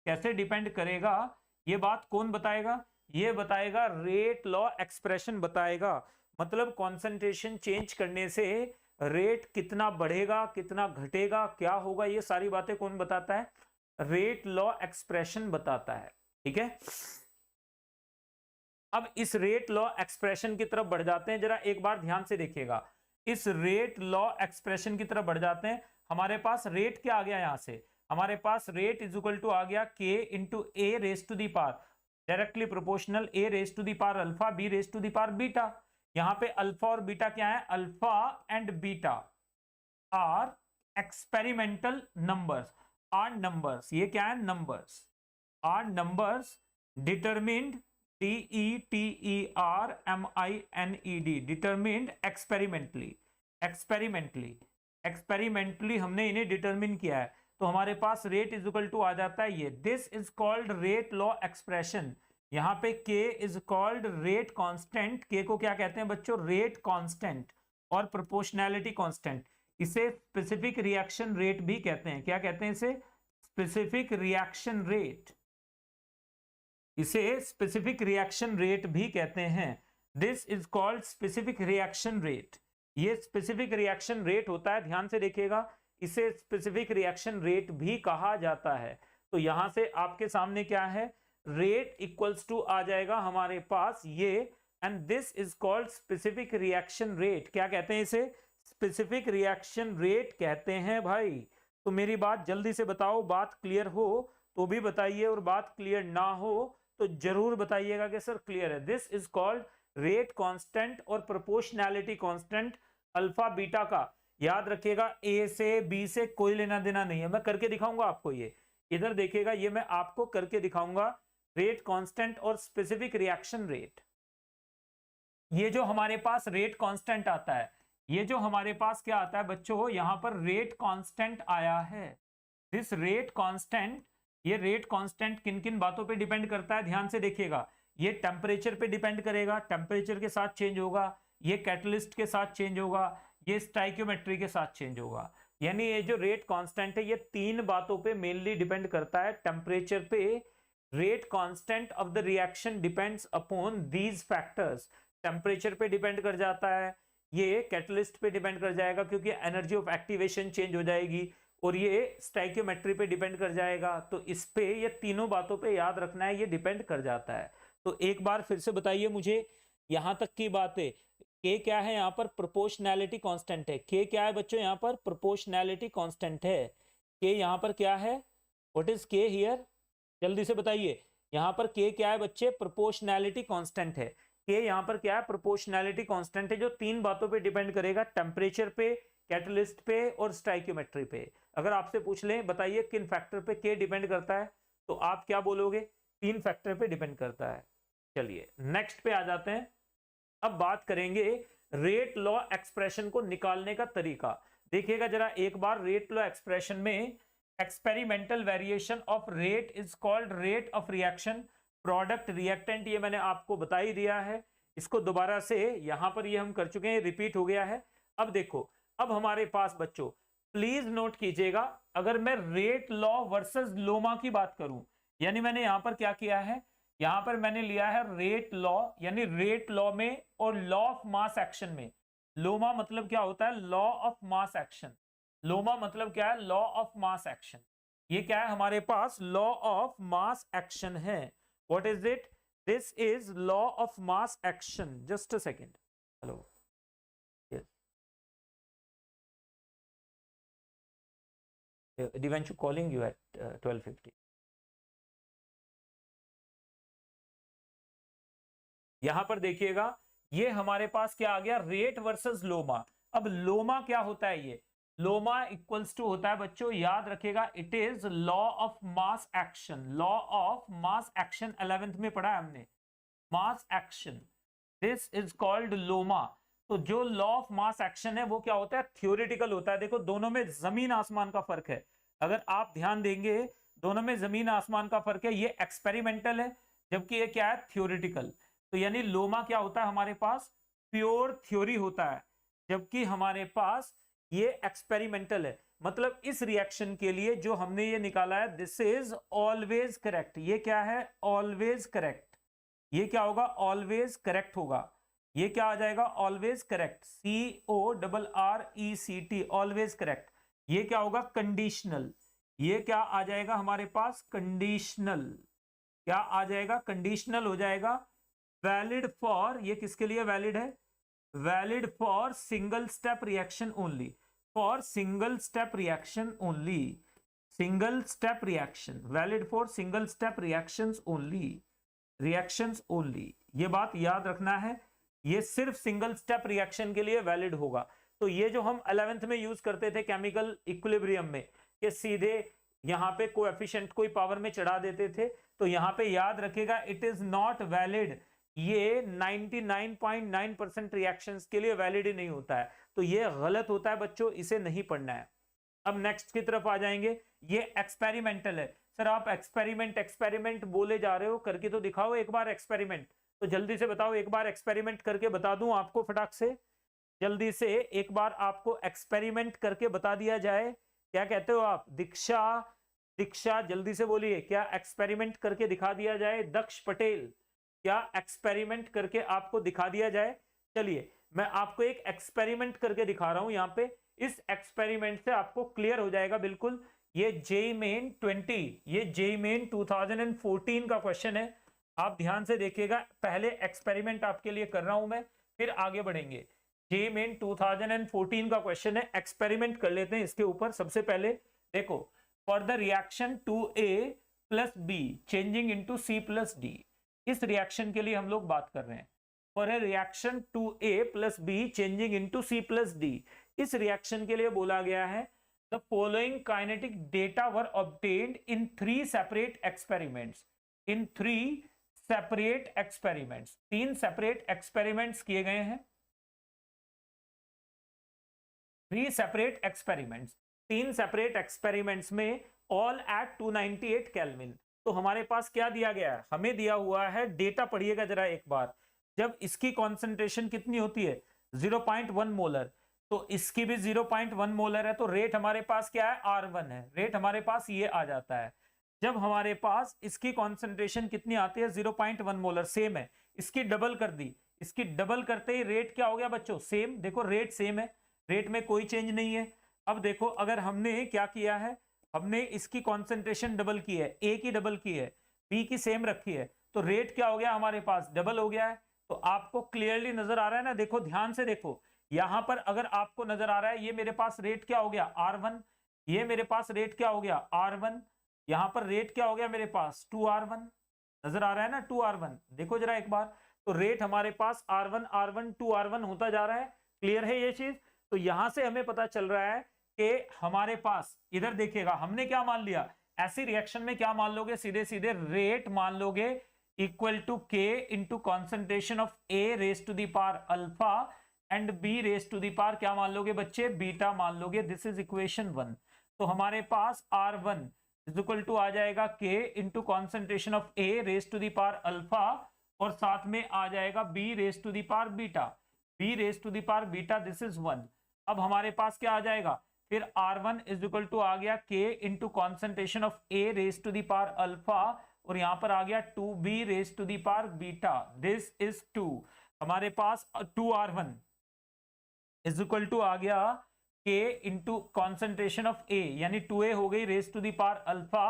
कैसे डिपेंड करेगा, ये बात कौन बताएगा? ये बताएगा रेट लॉ एक्सप्रेशन बताएगा। मतलब कॉन्सेंट्रेशन चेंज करने से रेट कितना बढ़ेगा, कितना घटेगा, क्या होगा, ये सारी बातें कौन बताता है? रेट लॉ एक्सप्रेशन बताता है। ठीक है, अब इस रेट लॉ एक्सप्रेशन की तरफ बढ़ जाते हैं। जरा एक बार ध्यान से देखिएगा, इस रेट लॉ एक्सप्रेशन की तरफ बढ़ जाते हैं। हमारे पास रेट क्या आ गया? यहां से हमारे पास रेट इज इक्वल टू आ गया K into A raise to the power, directly proportional A raise to the power alpha, B raise to the power beta. यहां पे अल्फा और बीटा क्या है? Alpha and beta are experimental numbers, are numbers. ये क्या है? Numbers, are numbers determined, DETERMINED, determined experimentally, experimentally, experimentally हमने इन्हें डिटरमिन किया है। तो हमारे पास रेट इज इक्वल टू आ जाता है ये, this is called rate law expression. यहां पे K is called rate constant. K को क्या कहते हैं बच्चों? रेट कांस्टेंट और प्रोपोर्शनैलिटी कांस्टेंट। इसे स्पेसिफिक रिएक्शन रेट भी कहते हैं। क्या कहते हैं इसे? स्पेसिफिक रिएक्शन रेट, इसे स्पेसिफिक रिएक्शन रेट भी कहते हैं। This is called specific reaction rate. ये स्पेसिफिक रिएक्शन रेट होता है, ध्यान से देखिएगा, इसे स्पेसिफिक रिएक्शन रेट भी कहा जाता है। तो यहां से आपके सामने क्या है? रेट इक्वल्स टू आ जाएगा हमारे पास ये, and this is called specific reaction rate. क्या कहते हैं इसे? स्पेसिफिक रिएक्शन रेट कहते हैं भाई। तो मेरी बात जल्दी से बताओ, बात क्लियर हो तो भी बताइए, और बात क्लियर ना हो तो जरूर बताइएगा कि सर क्लियर है। This is called rate constant और प्रोपोर्शनैलिटी कांस्टेंट अल्फा बीटा का। याद रखिएगा, ए से बी से कोई लेना देना नहीं है। मैं करके दिखाऊंगा आपको, ये इधर देखिएगा, ये मैं आपको करके दिखाऊंगा। रेट कांस्टेंट और स्पेसिफिक रिएक्शन रेट, ये जो हमारे पास रेट कांस्टेंट आता है, ये जो हमारे पास क्या आता है बच्चों? यहां पर रेट कांस्टेंट आया है। दिस रेट कांस्टेंट, ये रेट कांस्टेंट किन किन बातों पे डिपेंड करता है? ध्यान से देखिएगा, ये टेम्परेचर पे डिपेंड करेगा, टेम्परेचर के साथ चेंज होगा, ये कैटलिस्ट के साथ चेंज होगा, ये स्टाइक्योमेट्री के साथ चेंज होगा। यानी ये जो रेट कांस्टेंट है ये तीन बातों पे मेनली डिपेंड करता है। टेम्परेचर पे rate constant of the reaction depends upon these factors. Temperature पे डिपेंड कर जाता है, ये कैटलिस्ट पे डिपेंड कर जाएगा क्योंकि एनर्जी ऑफ एक्टिवेशन चेंज हो जाएगी, और ये स्टाइक्योमेट्री पे डिपेंड कर जाएगा। तो इस पे ये तीनों बातों पे याद रखना है, ये डिपेंड कर जाता है। तो एक बार फिर से बताइए मुझे, यहां तक की बात है। के क्या है यहाँ पर? प्रोपोर्शनैलिटी कांस्टेंट है। के क्या है बच्चों? यहाँ पर प्रोपोर्शनैलिटी कांस्टेंट है। के यहाँ पर क्या है? व्हाट इज के हियर? जल्दी से बताइए। यहाँ पर के क्या है बच्चे? प्रोपोर्शनैलिटी कांस्टेंट है। के यहाँ पर क्या है? प्रोपोर्शनैलिटी कांस्टेंट है, जो तीन बातों पे डिपेंड करेगा, टेम्परेचर पे, कैटलिस्ट पे और स्टाइक्योमेट्री पे। अगर आपसे पूछ लें बताइए किन फैक्टर पे के डिपेंड करता है, तो आप क्या बोलोगे? तीन फैक्टर पे डिपेंड करता है। चलिए नेक्स्ट पे आ जाते हैं। अब बात करेंगे रेट लॉ एक्सप्रेशन को निकालने का तरीका। देखिएगा जरा एक बार, रेट लॉ एक्सप्रेशन में experimental variation of rate is called rate of reaction product reactant, ये मैंने आपको बता ही दिया है। इसको दोबारा से यहां पर ये हम कर चुके हैं, रिपीट हो गया है। अब देखो, अब हमारे पास बच्चों प्लीज नोट कीजिएगा, अगर मैं रेट लॉ वर्सेस लोमा की बात करूं, यानी मैंने यहां पर क्या किया है, यहां पर मैंने लिया है रेट लॉ, यानी रेट लॉ में और लॉ ऑफ मास एक्शन में। लोमा मतलब क्या होता है? Law of mass action. LOMA मतलब क्या है? Law of mass action. ये क्या है हमारे पास? लॉ ऑफ मास एक्शन है। What is it? This is law of mass action. Just a second. Hello, Divanshu calling you at 12:50. यहां पर देखिएगा, ये हमारे पास क्या आ गया? रेट वर्सेस लोमा। अब लोमा क्या होता है? ये लोमा इक्वल्स टू होता है बच्चों, याद रखिएगा, it is law of mass action. Law of mass action 11th में पढ़ा है हमने, mass action. This is called LOMA. तो जो लॉ ऑफ मास एक्शन है वो क्या होता है? थ्योरेटिकल होता है। देखो दोनों में जमीन आसमान का फर्क है, अगर आप ध्यान देंगे दोनों में जमीन आसमान का फर्क है। ये एक्सपेरिमेंटल है जबकि ये क्या है? थ्योरेटिकल। तो यानी लोमा क्या होता है हमारे पास? प्योर थ्योरी होता है, जबकि हमारे पास ये एक्सपेरिमेंटल है। मतलब इस रिएक्शन के लिए जो हमने ये निकाला है, दिस इज ऑलवेज करेक्ट। ये क्या है? Always correct. ये क्या होगा? ऑलवेज करेक्ट होगा। ये क्या आ जाएगा? Always correct. CORRECT, always correct. ये क्या होगा? कंडीशनल। ये क्या आ जाएगा हमारे पास? कंडीशनल। क्या आ जाएगा? कंडीशनल हो जाएगा। वैलिड फॉर, ये किसके लिए वैलिड है? Valid for single step reaction only. For single step reaction only. Single step reaction, valid for single step reactions only. Reactions only, ये बात याद रखना है, ये सिर्फ सिंगल स्टेप रिएक्शन के लिए वैलिड होगा। तो ये जो हम 11th में यूज करते थे केमिकल इक्विलिब्रियम में, कि सीधे यहाँ पे कोएफिशिएंट कोई पावर में चढ़ा देते थे, तो यहाँ पे याद रखिएगा इट इज नॉट वैलिड। ये 99.9% रिएक्शंस के लिए वैलिड ही नहीं होता है, तो ये गलत होता है बच्चों, इसे नहीं पढ़ना है। अब नेक्स्ट की तरफ आ जाएंगे। ये एक्सपेरिमेंटल है। सर आप एक्सपेरिमेंट बोले जा रहे हो, करके तो दिखाओ एक बार एक्सपेरिमेंट। तो जल्दी से बताओ, एक बार एक्सपेरिमेंट करके बता दूं आपको फटाक से, जल्दी से एक बार आपको एक्सपेरिमेंट करके बता दिया जाए। क्या कहते हो आप? दीक्षा, दीक्षा जल्दी से बोलिए, क्या एक्सपेरिमेंट करके दिखा दिया जाए? दक्ष पटेल, क्या एक्सपेरिमेंट करके आपको दिखा दिया जाए? चलिए मैं आपको एक एक्सपेरिमेंट करके दिखा रहा हूं यहाँ पे। इस एक्सपेरिमेंट से आपको क्लियर हो जाएगा बिल्कुल। ये जेईई मेन 20, ये जेईई मेन 2014 का क्वेश्चन है। आप ध्यान से देखिएगा, पहले एक्सपेरिमेंट आपके लिए कर रहा हूं मैं, फिर आगे बढ़ेंगे। जेईई मेन 2014 का क्वेश्चन है, एक्सपेरिमेंट कर लेते हैं इसके ऊपर। सबसे पहले देखो, for the reaction 2A + B changing into C + D, इस रिएक्शन के लिए हम लोग बात कर रहे हैं। For a reaction 2A + B changing into C + D, इस रिएक्शन के लिए बोला गया है the following kinetic data were obtained in 3 separate experiments. In 3 separate experiments, 3 separate experiments किए गए हैं। 3 सेपरेट एक्सपेरिमेंट्स, 3 सेपरेट एक्सपेरिमेंट्स में ऑल एट 298 केल्विन। तो तो हमारे पास क्या दिया गया है, हमें दिया हुआ है, डेटा पढ़िएगा जरा एक बार, जब इसकी कॉन्सेंट्रेशन कितनी होती है 0.1 मोलर, तो इसकी भी 0.1 मोलर है, तो रेट हमारे पास क्या है R1 है, रेट हमारे पास ये आ जाता है। जब हमारे पास इसकी कॉन्सेंट्रेशन कितनी आती है 0.1 मोलर, सेम है, इसकी डबल कर दी, इसकी डबल करते ही रेट क्या हो गया बच्चों, सेम, देखो रेट सेम है, रेट में कोई चेंज नहीं है। अब देखो अगर हमने क्या किया है, हमने इसकी कॉन्सेंट्रेशन डबल की है, ए की डबल की है, बी की सेम रखी है, तो रेट क्या हो गया हमारे पास, डबल हो गया है। तो आपको क्लियरली नजर आ रहा है ना, देखो ध्यान से देखो, यहां पर अगर आपको नजर आ रहा है, ये मेरे पास रेट क्या हो गया R1, ये मेरे पास रेट क्या हो गया R1, यहां पर रेट क्या हो गया मेरे पास 2R1, नजर आ रहा है ना 2R1, देखो जरा एक बार, तो रेट हमारे पास R1 R1 2R1 होता जा रहा है। क्लियर है ये चीज? तो यहां से हमें पता चल रहा है कि हमारे पास, इधर देखिएगा हमने क्या मान लिया, ऐसी रिएक्शन में क्या मान लोगे, सीधे सीधे रेट मान लोगे equal to K into concentration of A raise to the power alpha and B raise to the power क्या मान लोगे बच्चे, बीटा मान लोगे। This is equation 1। तो हमारे पास R1 इज इक्वल टू आ जाएगा K into concentration of A raise to the power alpha, और साथ में आ जाएगा B raise to the power beta, B raise to the power beta, this is 1। अब हमारे पास क्या आ जाएगा, फिर R1 इज इक्वल टू आ गया K into concentration of A raise to the power alpha, और यहां पर आ गया 2B raise to the power beta, this is 2। हमारे पास 2R1 इज इक्वल टू आ गया K into concentration of A, यानी 2A हो गई raise to the power alpha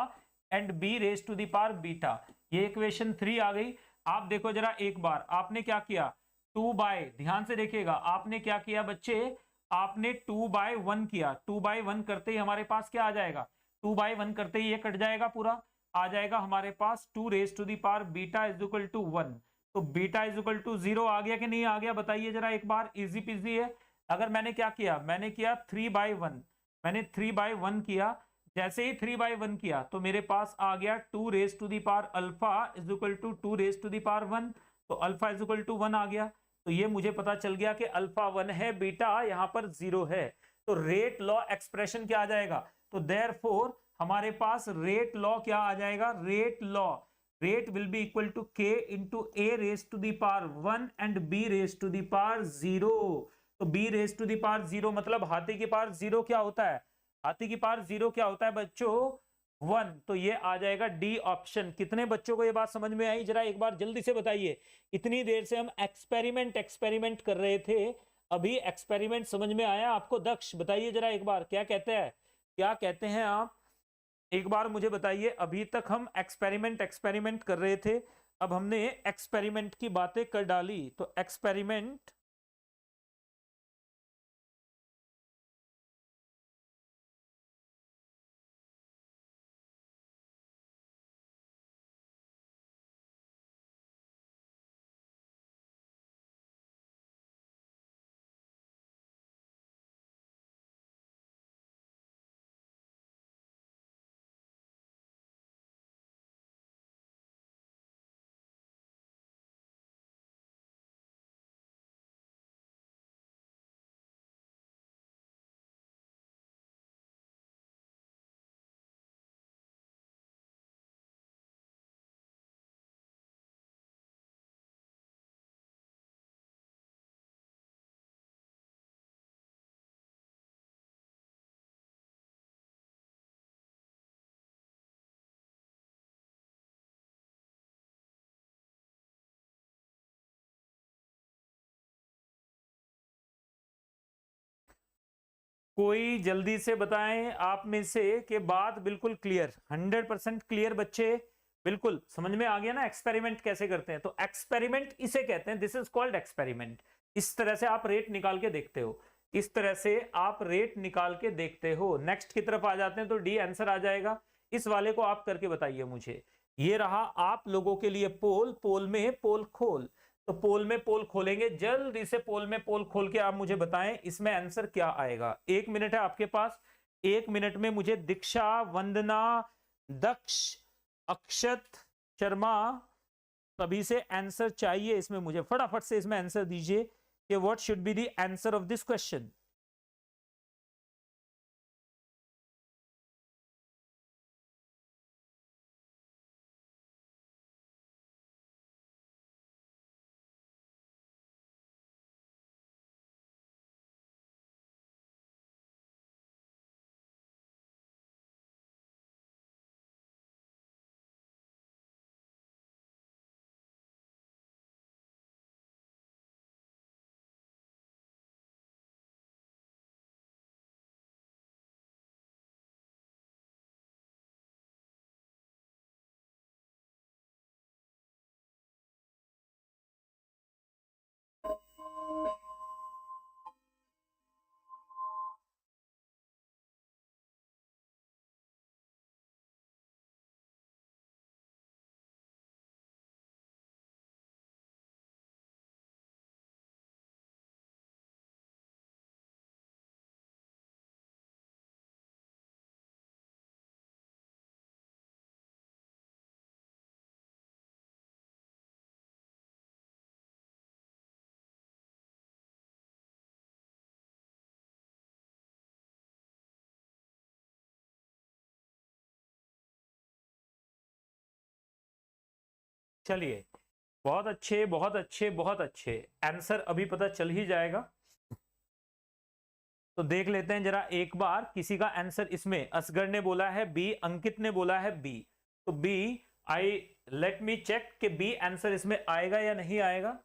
and B raise to the power beta, ये इक्वेशन 3 आ गई। आप देखो जरा एक बार, आपने क्या किया 2 बाय, ध्यान से देखिएगा, आपने क्या किया बच्चे, आपने 2/1 किया, 2/1 करते ही हमारे पास क्या आ जाएगा, 2/1 करते ही ये कट जाएगा पूरा, आ जाएगा हमारे पास 2 raise to the power beta is equal to 1। तो बीटा इज इक्वल टू 0 आ गया कि नहीं आ गया, बताइए जरा एक बार, इजी पीजी है। अगर मैंने क्या किया, मैंने किया 3/1, मैंने 3/1 किया, जैसे ही 3/1 किया तो मेरे पास आ गया 2 raise to the power alpha is equal to 2 raise to the power 1, तो अल्फा इज इक्वल टू 1 आ गया। तो ये मुझे पता चल गया कि अल्फा 1 है, बीटा यहां पर 0 है। तो रेट लॉ एक्सप्रेशन क्या आ जाएगा, तो देयरफॉर हमारे पास रेट लॉ क्या आ जाएगा, rate law, rate will be equal to K into A raise to the power 1 and B raise to the power 0। तो B raise to the power 0 मतलब हाथी की पावर 0 क्या होता है, हाथी की पावर 0 क्या होता है बच्चों 1। तो ये आ जाएगा डी ऑप्शन। कितने बच्चों को ये बात समझ में आई, जरा एक बार जल्दी से बताइए। इतनी देर से हम एक्सपेरिमेंट कर रहे थे, अभी एक्सपेरिमेंट समझ में आया आपको? दक्ष बताइए जरा एक बार, क्या कहते हैं, क्या कहते हैं आप, एक बार मुझे बताइए। अभी तक हम एक्सपेरिमेंट कर रहे थे, अब हमने एक्सपेरिमेंट की बातें कर डाली, तो एक्सपेरिमेंट कोई जल्दी से बताएं आप में से कि बात बिल्कुल क्लियर, 100% क्लियर बच्चे, बिल्कुल समझ में आ गया ना एक्सपेरिमेंट कैसे करते हैं। तो एक्सपेरिमेंट इसे कहते हैं, दिस इज कॉल्ड एक्सपेरिमेंट। इस तरह से आप रेट निकाल के देखते हो, इस तरह से आप रेट निकाल के देखते हो। नेक्स्ट की तरफ आ जाते हैं, तो डी आंसर आ जाएगा। इस वाले को आप करके बताइए मुझे। ये रहा आप लोगों के लिए पोल, पोल में पोल खोल। तो पोल में पोल खोलेंगे, जल्दी से पोल में पोल खोल के आप मुझे बताएं इसमें आंसर क्या आएगा। 1 मिनट है आपके पास, 1 मिनट में मुझे दीक्षा, वंदना, दक्ष, अक्षत, शर्मा सभी से आंसर चाहिए इसमें। मुझे फटाफट से इसमें आंसर दीजिए कि what should be the answer of this question. चलिए, बहुत अच्छे बहुत अच्छे बहुत अच्छे। आंसर अभी पता चल ही जाएगा, तो देख लेते हैं जरा एक बार। किसी का आंसर इसमें, असगर ने बोला है बी, अंकित ने बोला है बी, तो B, I let me check कि बी आंसर इसमें आएगा या नहीं आएगा।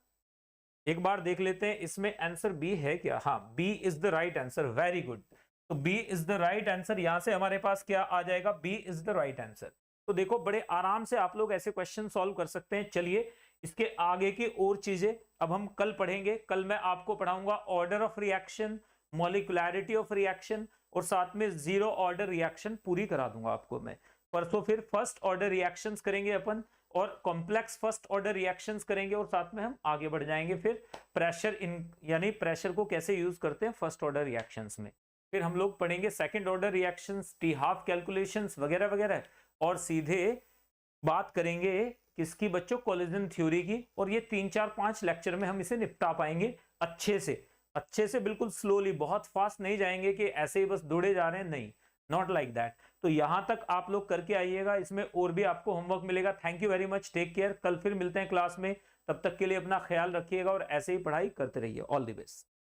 एक बार देख लेते हैं इसमें आंसर बी है क्या। हाँ, B is the right answer, very good. तो B is the right answer, यहां से हमारे पास क्या आ जाएगा, B is the right answer. तो देखो बड़े आराम से आप लोग ऐसे क्वेश्चन सॉल्व कर सकते हैं। चलिए इसके आगे की और चीजें अब हम कल पढ़ेंगे। कल मैं आपको पढ़ाऊंगा order of reaction, molecularity of reaction, और साथ में जीरो ऑर्डर रिएक्शन पूरी करा दूंगा आपको मैं। परसों फिर फर्स्ट ऑर्डर रिएक्शंस करेंगे अपन, और कॉम्प्लेक्स फर्स्ट ऑर्डर रिएक्शंस करेंगे, और साथ में हम आगे बढ़ जाएंगे फिर प्रेशर इन, यानी प्रेशर को कैसे यूज करते हैं फर्स्ट ऑर्डर रिएक्शंस में। फिर हम लोग पढ़ेंगे second order reactions, T half calculations वगैरह वगैरह, और सीधे बात करेंगे किसकी बच्चों, कोलिजन थ्योरी की। और ये 3-4-5 लेक्चर में हम इसे निपटा पाएंगे अच्छे से बिल्कुल स्लोली, बहुत फास्ट नहीं जाएंगे कि ऐसे ही बस दौड़े जा रहे हैं, नहीं, नॉट लाइक दैट। तो यहां तक आप लोग करके आइएगा, इसमें और भी आपको होमवर्क मिलेगा। Thank you very much, take care. कल फिर मिलते हैं क्लास में, तब तक के लिए अपना ख्याल रखिएगा और ऐसे ही पढ़ाई करते रहिए। All the best.